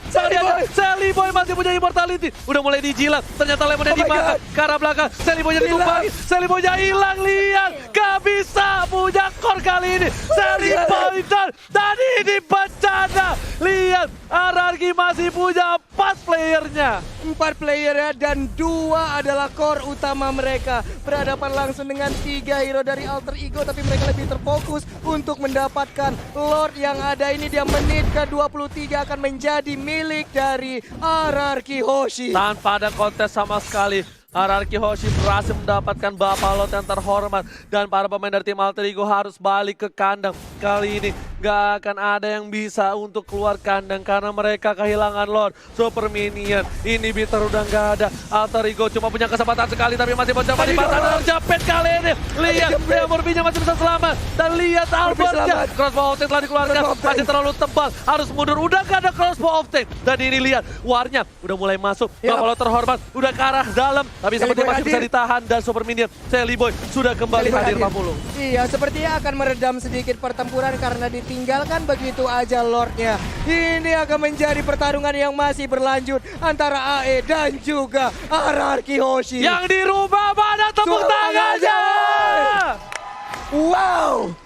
Sally Boy masih punya immortality. Udah mulai dijilat. Ternyata Lemonnya dimakan. Ke arah belakang. Sally Boy-nya ditumpangin. Sally Boy-nya hilang. Lihat. Gak bisa punya core kali ini. Sally Boy dan ini bencana. Lihat, RRQ masih punya 4 playernya. 4 player ya, dan 2 adalah core utama mereka. Berhadapan langsung dengan 3 hero dari Alter Ego, tapi mereka lebih terfokus untuk mendapatkan Lord yang ada ini. Dia menit ke-23 akan menjadi milik dari RRQ Hoshi. Tanpa ada kontes sama sekali, RRQ Hoshi berhasil mendapatkan Bapak Lot yang terhormat. Dan para pemain dari tim Alter Ego harus balik ke kandang. Kali ini gak akan ada yang bisa untuk keluar kandang karena mereka kehilangan Lord. Super Minion, inhibitor udah gak ada. Alter Ego cuma punya kesempatan sekali tapi masih mencoba di pasar terjepit kali ini. Lihat, dia Morbinya masih bisa selamat. Dan lihat Albertnya, crossbow of Tank telah dikeluarkan. Masih terlalu tebal, harus mundur. Udah gak ada crossbow of Tank. Dan ini lihat, warnya udah mulai masuk. Bapak Lot terhormat, udah ke arah dalam. Tapi sepertinya masih bisa ditahan dan Super Minion, Sally Boy sudah kembali hadir 40. Iya, sepertinya akan meredam sedikit pertempuran karena ditinggalkan begitu aja Lordnya. Ini akan menjadi pertarungan yang masih berlanjut antara AE dan juga RRQ Hoshi. Yang di rumah mana tepuk tangannya? Wow!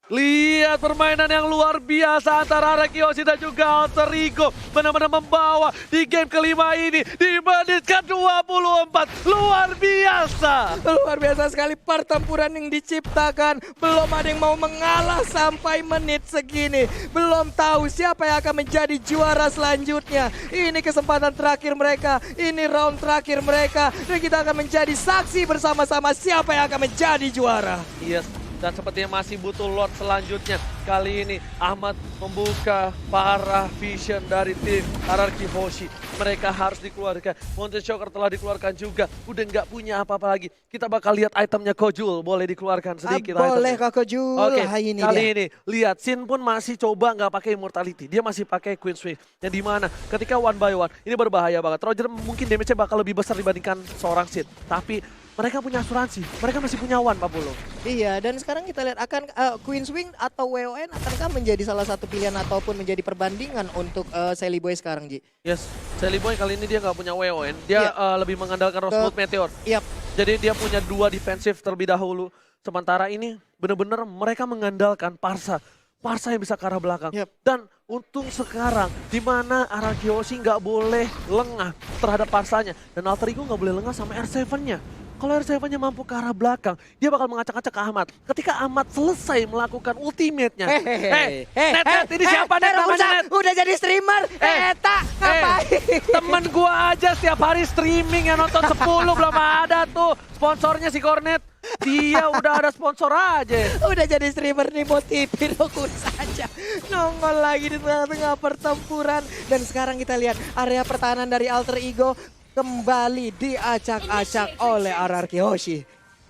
Lihat permainan yang luar biasa antara RRQ Hoshi dan juga Alter Ego. Benar-benar membawa di game kelima ini di menit ke-24. Luar biasa. Luar biasa sekali pertempuran yang diciptakan. Belum ada yang mau mengalah sampai menit segini. Belum tahu siapa yang akan menjadi juara selanjutnya. Ini kesempatan terakhir mereka. Ini round terakhir mereka. Dan kita akan menjadi saksi bersama-sama siapa yang akan menjadi juara. Yes. Dan sepertinya masih butuh Lord selanjutnya. Kali ini Ahmad membuka para vision dari tim RRQ Hoshi. Mereka harus dikeluarkan. Mountain Shocker telah dikeluarkan juga. Udah nggak punya apa-apa lagi. Kita bakal lihat itemnya Kojul. Boleh dikeluarkan sedikit boleh itemnya. Kak Kojul. Oke, ini kali dia. ini lihat Sin pun masih coba nggak pakai Immortality. Dia masih pakai Queen's Wave. Yang dimana ketika one by one ini berbahaya banget. Roger mungkin damage-nya bakal lebih besar dibandingkan seorang Sin. Tapi mereka punya asuransi, mereka masih punya one, Pak Polo. Iya, dan sekarang kita lihat akan Queen's Wing atau WON akankah menjadi salah satu pilihan ataupun menjadi perbandingan untuk Sally Boy sekarang, Ji? Yes, Sally Boy kali ini dia nggak punya WON, dia lebih mengandalkan Rosewood Meteor. Yap. Jadi dia punya 2 defensif terlebih dahulu. Sementara ini benar-benar mereka mengandalkan Parsa. Parsa yang bisa ke arah belakang. Yep. Dan untung sekarang di mana RRQ Hoshi nggak boleh lengah terhadap Parsanya. Dan Alter Ego nggak boleh lengah sama R7-nya. Kalau R7-nya mampu ke arah belakang, dia bakal mengacak-acak ke Ahmad. Ketika Ahmad selesai melakukan ultimate-nya. Net, ini siapa Net namanya Net? Udah jadi streamer, Eta, ngapain? Temen gua aja setiap hari streaming yang nonton 10 belum ada tuh. Sponsornya si Cornet. Dia udah ada sponsor aja. Udah jadi streamer nih, mau TV aku saja. Nongol lagi di tengah-tengah pertempuran. Dan sekarang kita lihat area pertahanan dari Alter Ego kembali diacak-acak oleh RRQ Hoshi.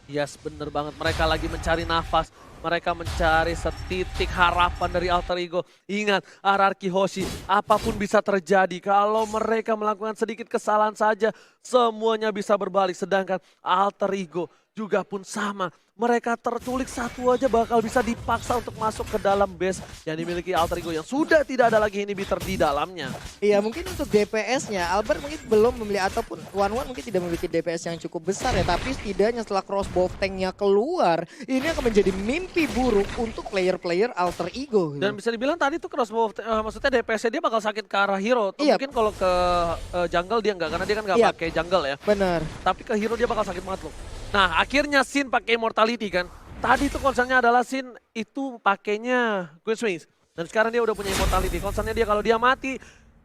Yes, bener banget. Mereka lagi mencari nafas. Mereka mencari setitik harapan dari Alter Ego. Ingat, RRQ Hoshi, apapun bisa terjadi. Kalau mereka melakukan sedikit kesalahan saja, semuanya bisa berbalik. Sedangkan Alter Ego juga pun sama. Mereka terculik satu aja bakal bisa dipaksa untuk masuk ke dalam base yang dimiliki Alter Ego yang sudah tidak ada lagi inhibitor di dalamnya. Iya, mungkin untuk DPS-nya Albert mungkin belum memiliki ataupun One mungkin tidak memiliki DPS yang cukup besar ya, tapi setidaknya setelah crossbow tank-nya keluar, ini akan menjadi mimpi buruk untuk player-player Alter Ego. Dan bisa dibilang tadi tuh crossbow, maksudnya DPS-nya dia bakal sakit ke arah hero. Tuh mungkin kalau ke jungle dia enggak, karena dia kan nggak pakai jungle ya. Benar. Tapi ke hero dia bakal sakit banget loh. Nah, akhirnya Sin pakai Immortality kan. Tadi tuh concernnya adalah Sin itu pakainya Queen's Wings. Dan sekarang dia udah punya Immortality. Concernnya dia kalau dia mati,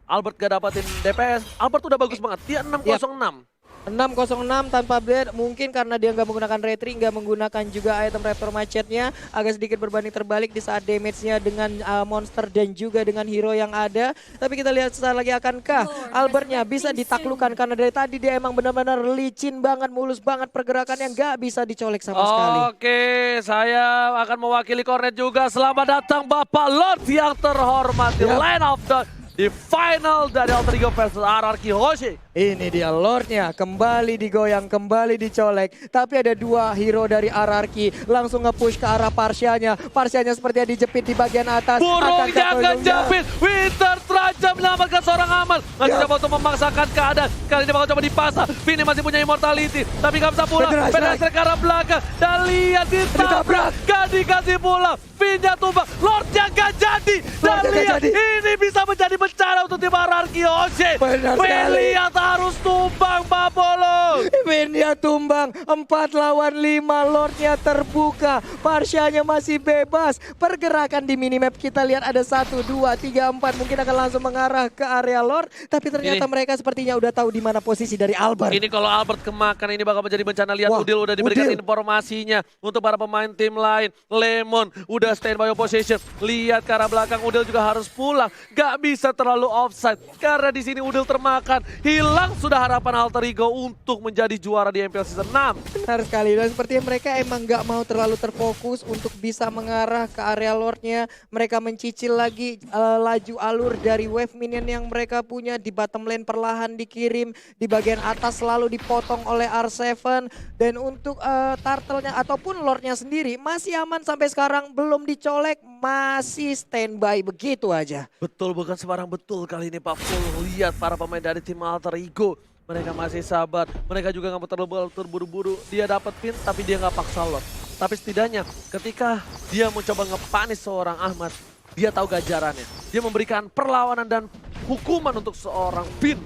Albert gak dapatin DPS. Albert udah bagus banget, dia 606. 606 tanpa blade, mungkin karena dia nggak menggunakan retri, nggak menggunakan juga item raptor macetnya, agak sedikit berbanding terbalik di saat damage-nya dengan monster dan juga dengan hero yang ada. Tapi kita lihat sebentar lagi akankah Albertnya bisa ditaklukkan, karena dari tadi dia emang benar-benar licin banget, mulus banget pergerakannya, nggak bisa dicolek sama sekali. Oke, saya akan mewakili Cornet juga. Selamat datang Bapak Lord yang terhormat di Line of the final dari Alter Ego versus RRQ Hoshi. Ini dia Lordnya, kembali digoyang, kembali dicolek. Tapi ada 2 hero dari RRQ langsung nge-push ke arah Parsianya. Parsianya sepertinya dijepit di bagian atas. Burungnya kejepit, Winter terancam menyelamatkan seorang Ahmad. Masih coba untuk memaksakan keadaan. Kali ini bakal coba dipasang. Vini masih punya Immortality, tapi gak bisa pulang. Penetrasi ke arah belakang. Dan lihat ditabrak, gak dikasih pulang. Vinnya tumbang, Lordnya gak jadi. Dan lihat ini bisa menjadi tim Ararki Oshi. Benar Vin sekali. lihat harus tumbang Pak Polo. Vinnya tumbang, 4 lawan 5, Lordnya terbuka, Parsyanya masih bebas. Pergerakan di minimap kita lihat ada 1, 2, 3, 4, mungkin akan langsung mengarah ke area Lord. Tapi ternyata mereka sepertinya udah tahu di mana posisi dari Albert. Ini kalau Albert kemakan ini bakal menjadi bencana. Lihat Wah, Udil udah diberikan Udil. informasinya untuk para pemain tim lain. Lemon udah standby opposition. Lihat ke arah belakang, Udil juga harus pulang. Gak bisa terlalu offside karena di sini Udil termakan. Hilang sudah harapan Alter Ego untuk menjadi juara di MPL Season 6. Benar sekali, dan sepertinya mereka emang gak mau terlalu terfokus untuk bisa mengarah ke area Lordnya. Mereka mencicil lagi laju alur dari wave minion yang mereka punya. Di bottom lane perlahan dikirim, di bagian atas selalu dipotong oleh R7. Dan untuk turtle-nya ataupun Lordnya sendiri masih aman sampai sekarang, belum dicolek, masih standby begitu aja. Betul, bukan sembarang betul kali ini Pak Full. Lihat para pemain dari tim Alter Ego. Mereka masih sabar. Mereka juga nggak mau terlalu terburu-buru. Dia dapat pin tapi dia nggak paksa Lord. Tapi setidaknya ketika dia mencoba ngepanis seorang Ahmad, dia tahu ganjarannya. Dia memberikan perlawanan dan hukuman untuk seorang pin.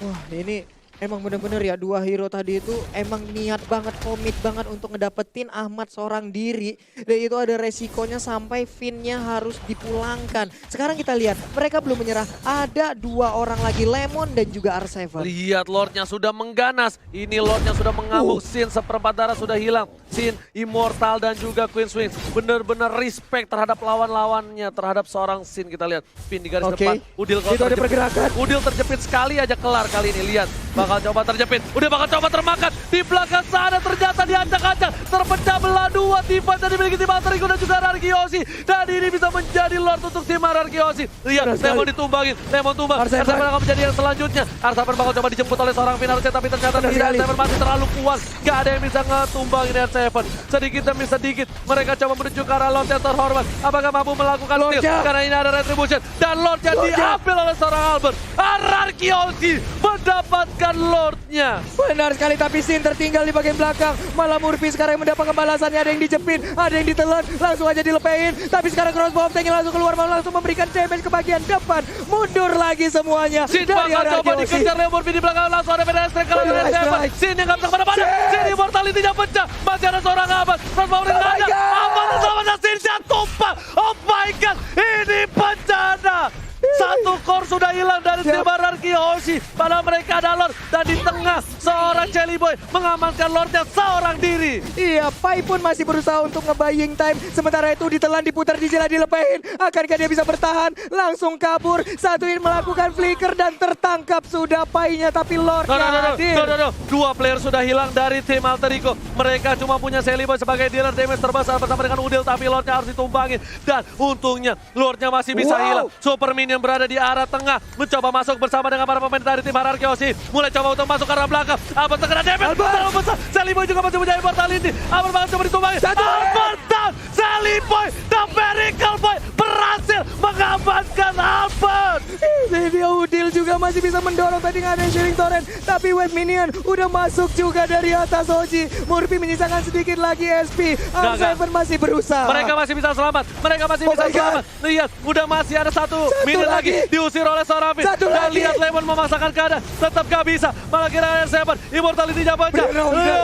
Wah, ini emang bener-bener ya, dua hero tadi itu emang niat banget, komit banget untuk ngedapetin Ahmad seorang diri. Dan itu ada resikonya sampai Finnya harus dipulangkan. Sekarang kita lihat, mereka belum menyerah. Ada 2 orang lagi, Lemon dan juga R7. Lihat Lordnya sudah mengganas. Ini Lordnya sudah mengamuk. Sin seperempat darah sudah hilang. Sin, Immortal dan juga Queen Swing. Benar-benar respect terhadap lawan-lawannya. Terhadap seorang Sin, kita lihat. Pin di garis depan. Udil kalau itu ada terjepit. pergerakan. Udil terjepit sekali aja, kelar kali ini. Lihat, bakal coba terjepit. Udah bakal coba termakan. Di belakang sana ternyata diacak-acak. Terpecah belah 2 tim dari dimiliki tim Alter Ego dan juga Ararki Oshi. Dan ini bisa menjadi Lord untuk tim Ararki Oshi. Lihat, Lemon ditumbangin. Lemon tumbang. R7 R7 akan menjadi yang selanjutnya. R7 bakal coba dijemput oleh seorang Finarusnya, tapi ternyata tidak. R7 masih terlalu kuat. Gak ada yang bisa ngetumbangin R7. Sedikit demi sedikit mereka coba menuju ke arah Lord yang terhormat. Apakah mampu melakukan steal? Karena ini ada retribution. Dan Lordnya diambil oleh seorang Albert. Ararki Oshi mendapatkan Lordnya. Benar sekali, tapi Sin tertinggal di bagian belakang. Malah Murphy sekarang yang mendapatkan balasannya. Ada yang dijepit, ada yang ditelan, langsung aja dilepein. Tapi sekarang crossbow tank langsung keluar, malah langsung memberikan damage ke bagian depan. Mundur lagi semuanya. Sin dari bakal coba Ararki Oshi. dikejar Leo Murphy di belakang, langsung ada PDS strike kalau dari R7. Sin yang gak bisa kemana-mana. Sin immortality-nya pecah. Masih ada seorang Ahmad. Crossbow ring nggak ada. Ahmad selamatnya Sin tumpah. Oh my god, ini bencana. Satu core sudah hilang dari tim Ararki Oshi. Padahal mereka ada Lord. Dan di tengah seorang Jelly Boy mengamankan Lordnya seorang diri. Iya, Pai pun masih berusaha untuk nge-buying time. Sementara itu ditelan, diputar, dijela, dilepehin. Akankah dia bisa bertahan? Langsung kabur. Satuin melakukan flicker dan tertangkap sudah Pai-nya. Tapi Lordnya hadir. Dua player sudah hilang dari tim Alter Ego. Mereka cuma punya Jelly Boy sebagai dealer damage terbesar bersama dengan Udil. Tapi Lordnya harus ditumbangin. Dan untungnya Lordnya masih bisa hilang. Super Minion berada di arah tengah. Mencoba masuk bersama dengan para pemain dari tim Ararki Oshi. Mulai coba untuk masuk ke arah belakang. Albert terkena damage terlalu besar. Jelly Boy juga masih punya immortality. Albert bakal coba ditumbangin. Albert down. Jelly Boy, the Miracle Boy berhasil mengamankan Albert. Ini dia, Udil juga masih bisa mendorong, tadi nggak ada sharing torrent. Tapi wave minion udah masuk juga dari atas Oji. Murphy menyisakan sedikit lagi SP. R7 masih berusaha. Mereka masih bisa selamat. Mereka masih bisa selamat. Lihat, udah masih ada satu minute lagi. Diusir oleh seorang Pin. Dan lihat Lemon memaksakan keadaan. Tetap gak bisa. Malah kira R7. Immortality-nya pecah.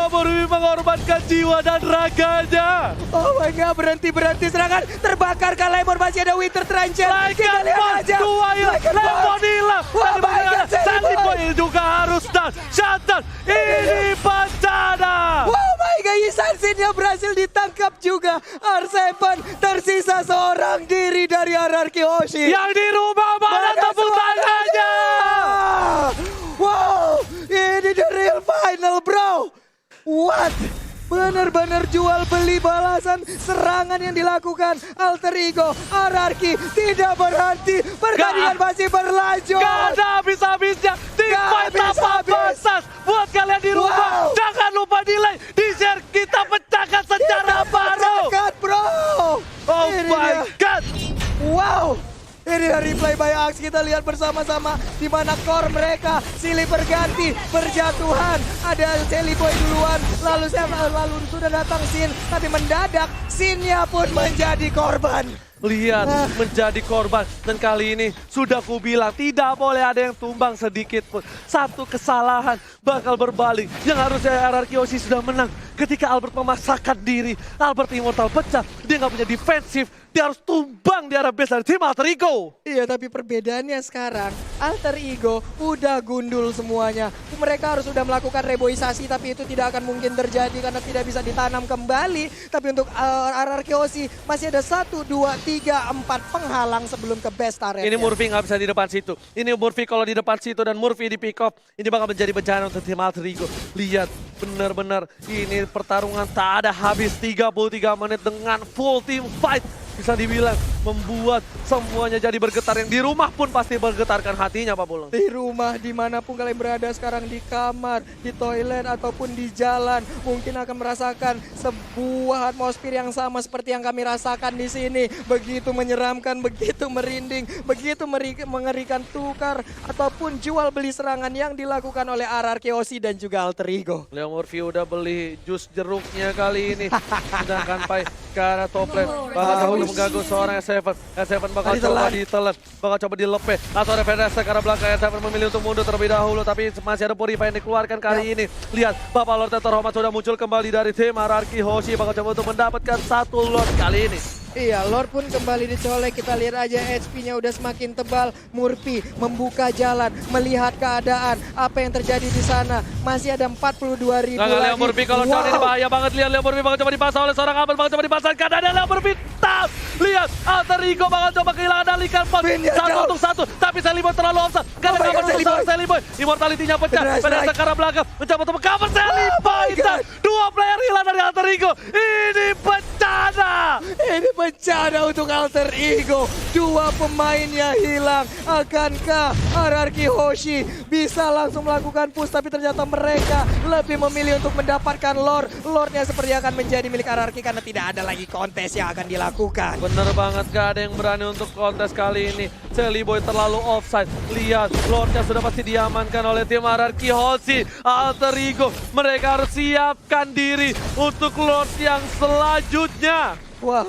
Murphy mengorbankan jiwa dan raganya. Oh my god, berhenti serangan. Terbakar kan Lemon, masih ada Winter Trencher. Kita lihat aja. Lemon hilang. Oh my god, Jelly Boy juga harus down. Shutdown. Ini bencana. Oh my god, Isansinnya berhasil ditangkap juga. R7 tersisa seorang diri dari Ararki Oshi. Yang di rumah mana tepuk tangannya. Wow, ini the real final, bro. What? Benar-benar jual beli balasan serangan yang dilakukan Alter Ego. Ararki tidak berhenti, pertandingan masih berlanjut. Gak ada habis-habisnya. Tim fight tanpa batas. Buat kalian di rumah, jangan lupa di like, di share. Kita pecahkan sejarah baru. Pecahkan, bro. Oh Ini my dia. god. Wow. Ini replay by Axe, kita lihat bersama-sama di mana core mereka silih berganti, berjatuhan. Ada Jelly Boy duluan, lalu sudah datang Sin, tapi mendadak Sinnya pun menjadi korban. lihat menjadi korban. Dan kali ini sudah kubilang tidak boleh ada yang tumbang sedikit pun. Satu kesalahan bakal berbalik. Yang harusnya RRQ Oshi sudah menang. Ketika Albert memaksakan diri, Albert Immortal pecah. Dia nggak punya defensif. Dia harus tumbang di arah base dari tim Alter Ego. Iya, tapi perbedaannya sekarang, Alter Ego udah gundul semuanya. Mereka harus sudah melakukan reboisasi, tapi itu tidak akan mungkin terjadi karena tidak bisa ditanam kembali. Tapi untuk RRQ Oshi masih ada 1, 2, 3, 4 penghalang sebelum ke best area. Ini Murphy nggak bisa di depan situ. Ini Murphy kalau di depan situ dan Murphy di pick up, ini bakal menjadi bencana untuk tim Alter Ego. Lihat, benar-benar ini pertarungan tak ada habis 33 menit dengan full team fight. Bisa dibilang membuat semuanya jadi bergetar. Yang di rumah pun pasti bergetarkan hatinya, Pak Pulung. Di rumah, dimanapun kalian berada sekarang, di kamar, di toilet, ataupun di jalan, mungkin akan merasakan sebuah atmosfer yang sama seperti yang kami rasakan di sini. Begitu menyeramkan, begitu merinding, begitu mengerikan, tukar ataupun jual beli serangan yang dilakukan oleh RRQ Oshi dan juga Alter Ego. Leo Murphy udah beli jus jeruknya kali ini. Sedangkan Pai ke arah top lane. Bakal coba mengganggu seorang S7. S7 bakal coba ditelan. Bakal coba dilepe. Atau ada Fendes ke arah belakang. S7 memilih untuk mundur terlebih dahulu. Tapi masih ada Purify yang dikeluarkan kali ini. Lihat, Bapak Lord terhormat sudah muncul kembali dari tim RRQ Oshi. Bakal coba untuk mendapatkan 1 Lord kali ini. Iya, Lord pun kembali dicolek. Kita lihat aja HP-nya udah semakin tebal. Murphy membuka jalan, melihat keadaan. Apa yang terjadi di sana. Masih ada 42.000 lagi. Leo Murphy kalau down ini bahaya banget. Lihat Leo Murphy bakal coba dipasang oleh seorang Abel. Bakal coba dipasangkan. Ada Leo Murphy. Tap! Lihat, Alter Ego bakal coba kehilangan alikan pos. 1 untuk 1. Tapi Sally Boy terlalu offside. Karena cover seorang Sally Boy. Immortality-nya pecah. Fendes ke arah belakang. Mencoba untuk cover Sally Boy. Dan 2 player hilang dari Alter Ego. Ini bencana. Ini bencana untuk Alter Ego. 2 pemainnya hilang. Akankah RRQ Oshi bisa langsung melakukan push? Tapi ternyata mereka lebih memilih untuk mendapatkan Lord. Lordnya seperti akan menjadi milik RRQ karena tidak ada lagi kontes yang akan dilakukan. Bener banget, gak ada yang berani untuk kontes kali ini. Sally Boy terlalu offside. Lihat, Lordnya sudah pasti diamankan oleh tim RRQ Oshi. Alter Ego, mereka harus siapkan diri untuk Lord yang selanjutnya. Wah,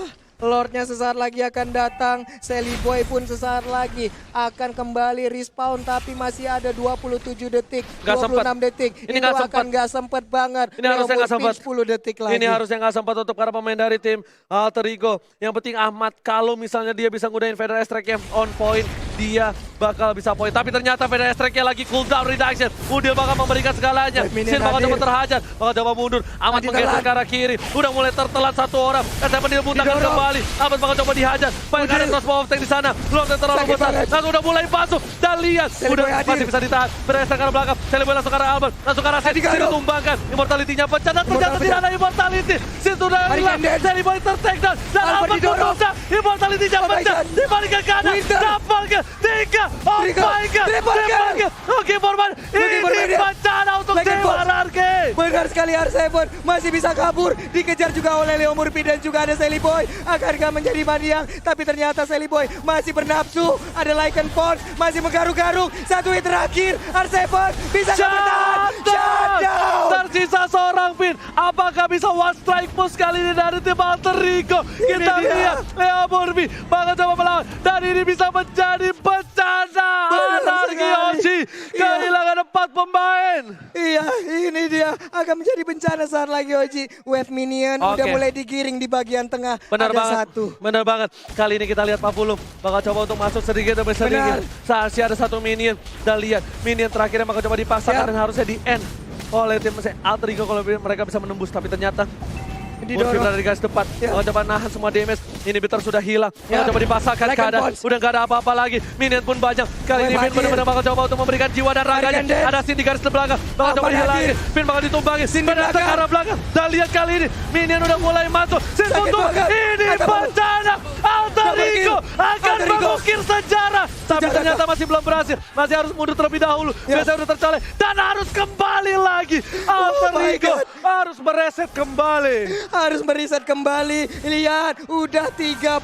Lordnya sesaat lagi akan datang. Sally Boy pun sesaat lagi akan kembali respawn. Tapi masih ada 27 detik, Gak 26 sempet. detik. Ini Itu gak akan sempet. gak sempet banget. Ini harusnya gak sempet. 10 detik lagi. Ini harusnya gak sempat untuk para pemain dari tim Alter Ego. Yang penting Ahmad, kalau misalnya dia bisa ngudahin Vader Strike yang on point, dia bakal bisa poin. Tapi ternyata Vader Strike-nya lagi cooldown reduction. Udil bakal memberikan segalanya. Sin bakal coba terhajar, bakal coba mundur. Ahmad menggeser ke arah kiri. Udah mulai tertelat 1 orang. S7 dibutakan kembali. Ahmad bakal coba dihajar. Banyak ada crossbow of tank di sana. Lord terlalu besar. Langsung udah mulai masuk. Dan lihat, udah masih bisa ditahan. Vader Strike ke arah belakang. Sally Boy langsung ke arah Albert. Langsung ke arah Sin. Sin ditumbangkan. Immortality-nya pecah. Dan ternyata tidak ada immortality. Sin sudah hilang. Sally Boy ter-take down. Dan Albert menutup. Immortality-nya pecah. Dibalikan ke kanan. Double kill. 3. Oh my god. Triple kill. Oke, Forman. Ini bencana untuk tim RRQ. Benar sekali, R7 masih bisa kabur. Dikejar juga oleh Leo Murphy dan juga ada Sally Boy. Akankah menjadi Maniang? Tapi ternyata Sally Boy masih bernafsu. Ada Lycan Force masih menggaruk-garuk. 1 hit terakhir. R7 bisa bertahan. Shutdown. Tersisa seorang Pin. Apakah bisa one strike push kali ini dari tim Alter Ego? Kita lihat Leo Murphy bakal coba melawan. Dan ini bisa menjadi bencana. RRQ Oshi kehilangan 4 pemain. Iya, ini dia akan menjadi bencana saat lagi Oji. Wave minion udah mulai digiring di bagian tengah. Benar ada banget. 1. Benar banget. Kali ini kita lihat Pak Pulung bakal coba untuk masuk sedikit demi sedikit. Saat ada 1 minion. Dan lihat minion terakhirnya bakal coba dipaksakan dan harusnya di end oleh tim Alter Ego kalau mereka bisa menembus. Tapi ternyata Murphy berada di garis depan. Bakal coba nahan semua damage. Inhibitor sudah hilang. Bakal coba dipasangkan keadaan. Udah gak ada apa-apa lagi. Minion pun banyak. Kali ini Finn benar-benar bakal coba untuk memberikan jiwa dan raganya. Ada Sin di garis belakang. Bakal coba dihilangin. Finn bakal ditumbangi. Benar ke arah belakang. Dan lihat kali ini Minion udah mulai masuk. Sin tutup. Ini bencana. Alter Ego akan mengukir sejarah. Tapi ternyata masih belum berhasil. Masih harus mundur terlebih dahulu. Biasanya udah tercolek. Dan harus kembali lagi. Alter Ego harus mereset kembali. Harus mereset kembali. Lihat, udah 38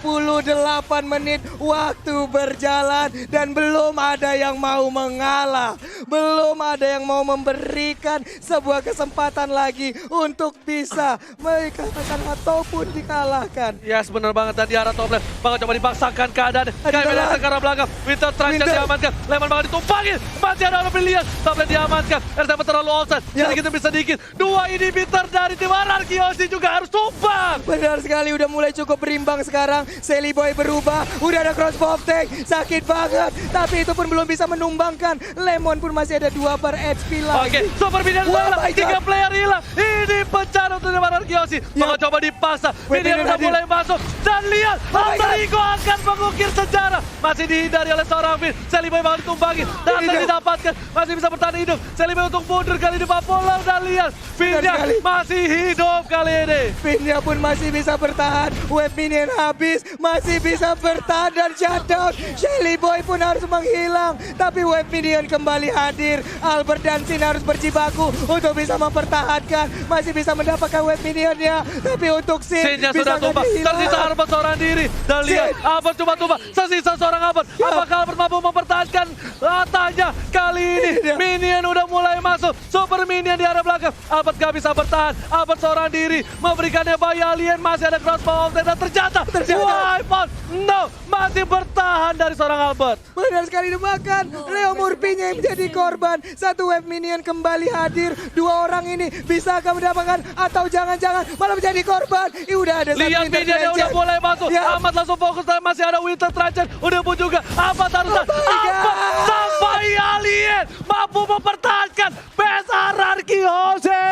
menit waktu berjalan dan belum ada yang mau mengalah. Belum ada yang mau memberikan sebuah kesempatan lagi untuk bisa dikatakan ataupun dikalahkan. Yes, benar banget. Dan di arah top lane bakal coba dipaksakan keadaan. Kayak ke arah belakang. Winter Traction diamankan. Lemon bakal ditumpangin. Masih ada orang Brilliant. Top lane diamankan. RTP terlalu offside. Sedikit demi sedikit. Dua inhibitor dari tim Ararki Hoshi juga harus tumpang. Benar sekali, udah mulai cukup berimbang sekarang. Sally Boy berubah. Udah ada crossbow of tank. Sakit banget. Tapi itu pun belum bisa menumbangkan. Lemon pun masih ada 2 bar HP lagi. Oke, Super Minion hilang. 3 player hilang. Ini bencana untuk tim Ararki Hoshi. Bakal coba dipasang. Minion udah mulai masuk. Dan lihat, Alter Ego akan mengukir sejarah. Masih dihindari oleh seorang Finn. Sally Boy bakal ditumpangi. Dan didapatkan. Masih bisa bertahan hidup. Sally Boy untuk mundur kali ini Polar. Dan lihat, Finn-nya masih hidup kali ini. Finn-nya pun masih bisa bertahan. Web Minion habis. Masih bisa bertahan dan shutdown. Shelly Boy pun harus menghilang. Tapi Web Minion kembali hadir. Albert dan Sin harus berjibaku untuk bisa mempertahankan. Masih bisa mendapatkan Web Minionnya. Tapi untuk Sin Sin-nya sudah tumbang. Tersisa Albert seorang diri. Dan lihat, Albert cuma tumbang. Sesisa seorang Albert. Apakah Albert mampu mempertahankan latahnya? Kali ini Minion udah mulai masuk. Super Minion di arah belakang. Albert gak bisa bertahan. Albert seorang diri. Memberikannya Bayi Alien. Masih ada crossbow dan ternyata wipe out. No, masih bertahan dari seorang Albert. Benar sekali dimakan. Leo Murphy-nya yang menjadi korban. Satu Web Minion kembali hadir. 2 orang ini bisa akan mendapatkan atau jangan-jangan malah menjadi korban. Udah ada satu Lihat Winter Minion udah Traction. mulai masuk. Ahmad langsung fokus dan masih ada Winter Traction. Udah pun juga Ahmad harus Ahmad sampai Alien mampu mempertahankan base Ararki Hoshi.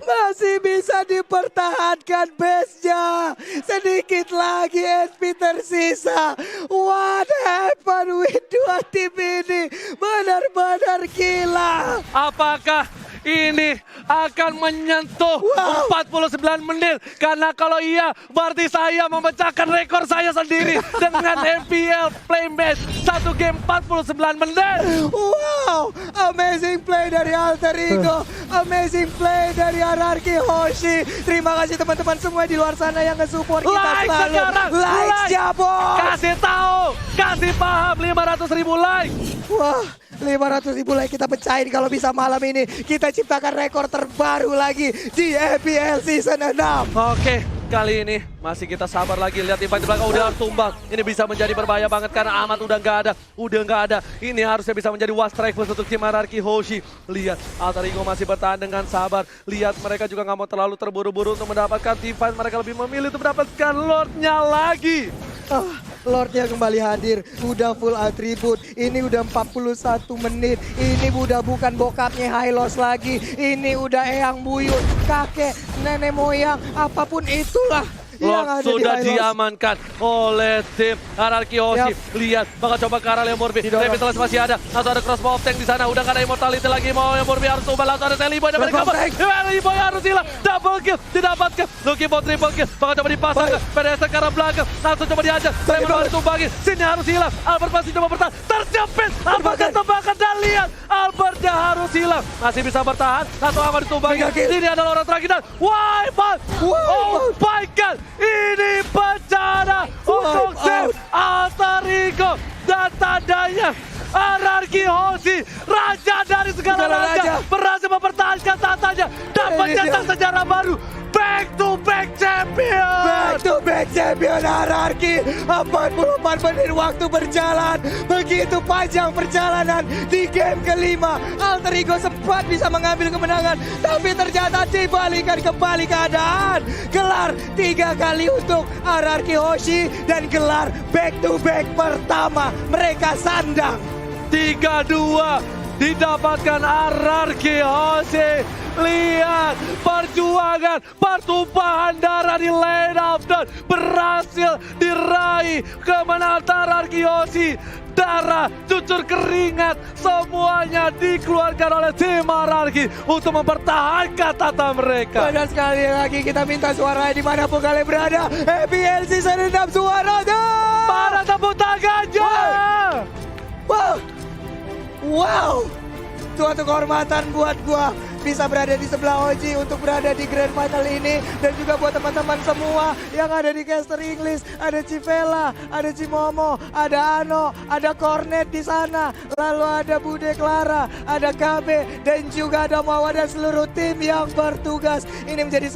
Masih bisa dipertahankan base-nya. Sedikit lagi SP tersisa. What happened with 2 tim ini? Benar-benar gila. Apakah ini akan menyentuh 49 menit? Karena kalau iya, berarti saya memecahkan rekor saya sendiri dengan MPL play match 1 game 49 menit. Wow, amazing play dari Alter Ego. Amazing play dari Ararki Hoshi. Terima kasih teman-teman semua di luar sana yang nge-support kita Like selalu. sekarang, Like ya bos. Kasih tahu, kasih paham 500.000 like. Wah, 500.000 like kita pecahin kalau bisa malam ini. Kita ciptakan rekor terbaru lagi di EPL Season 6. Oke, kali ini masih kita sabar lagi. Lihat invite di belakang udah harus tumbang. Ini bisa menjadi berbahaya banget karena Ahmad udah nggak ada. Ini harusnya bisa menjadi one strike force untuk tim Ararki Hoshi. Lihat, Alter Ego masih bertahan dengan sabar. Lihat, mereka juga nggak mau terlalu terburu-buru untuk mendapatkan team fight. Mereka lebih memilih untuk mendapatkan Lordnya lagi. Lordnya kembali hadir, udah full atribut. Ini udah 41 menit. Ini udah bukan bokapnya Hylos lagi. Ini udah eyang buyut, kakek, nenek moyang, apapun itulah. Lord yang ada sudah di Hylos. diamankan oleh tim Ararki Hoshi. Lihat, bakal coba ke arah Leo Murphy. Revitalize masih ada. Langsung ada crossbow of tank di sana. Udah gak ada immortality lagi. Mau Leo Murphy harus ubah. Langsung ada Sally Boy. Dan mereka Sally Boy harus hilang. Double kill didapatkan. Looking for triple kill. Bakal coba dipasang ke PDS ke arah belakang. Langsung coba diajar. Lemon harus ditumbangin. Sini harus hilang. Albert masih coba bertahan. Terjepit. Albert ketembakan. Dan lihat, Albertnya harus hilang. Masih bisa bertahan. Langsung Albert ditumbangin. Ini adalah orang terakhir. Dan wipe out. Oh my god. Ini bencana untuk tim Alter Ego. Dan tandanya Ararki Hoshi, raja dari segala raja, berhasil mempertahankan tatanya dan mencetak sejarah baru. Back to back champion. Back to back champion Ararki. 44 menit waktu berjalan. Begitu panjang perjalanan di game kelima. Alter Ego sempat bisa mengambil kemenangan. Tapi ternyata dibalikan kembali keadaan. Gelar 3 kali untuk Ararki Hoshi. Dan gelar back to back pertama mereka sandang. 3-2 didapatkan Ararki Hoshi. Lihat perjuangan, pertumpahan darah di lane of dawn berhasil diraih kemenangan Ararki Hoshi. Darah, cucur keringat, semuanya dikeluarkan oleh tim Ararki untuk mempertahankan tata mereka. Pada sekali lagi kita minta suara dimanapun kalian berada. EPL Season 6 suaranya. Para tepuk tangannya. Wow. Wow. Suatu kehormatan buat gua bisa berada di sebelah Oji untuk berada di Grand Final ini. Dan juga buat teman-teman semua yang ada di Caster English. Ada Civela, ada Cimomo, ada Ano, ada Cornet di sana. Lalu ada Bude Clara, ada KB, dan juga ada Mawa dan seluruh tim yang bertugas. Ini menjadi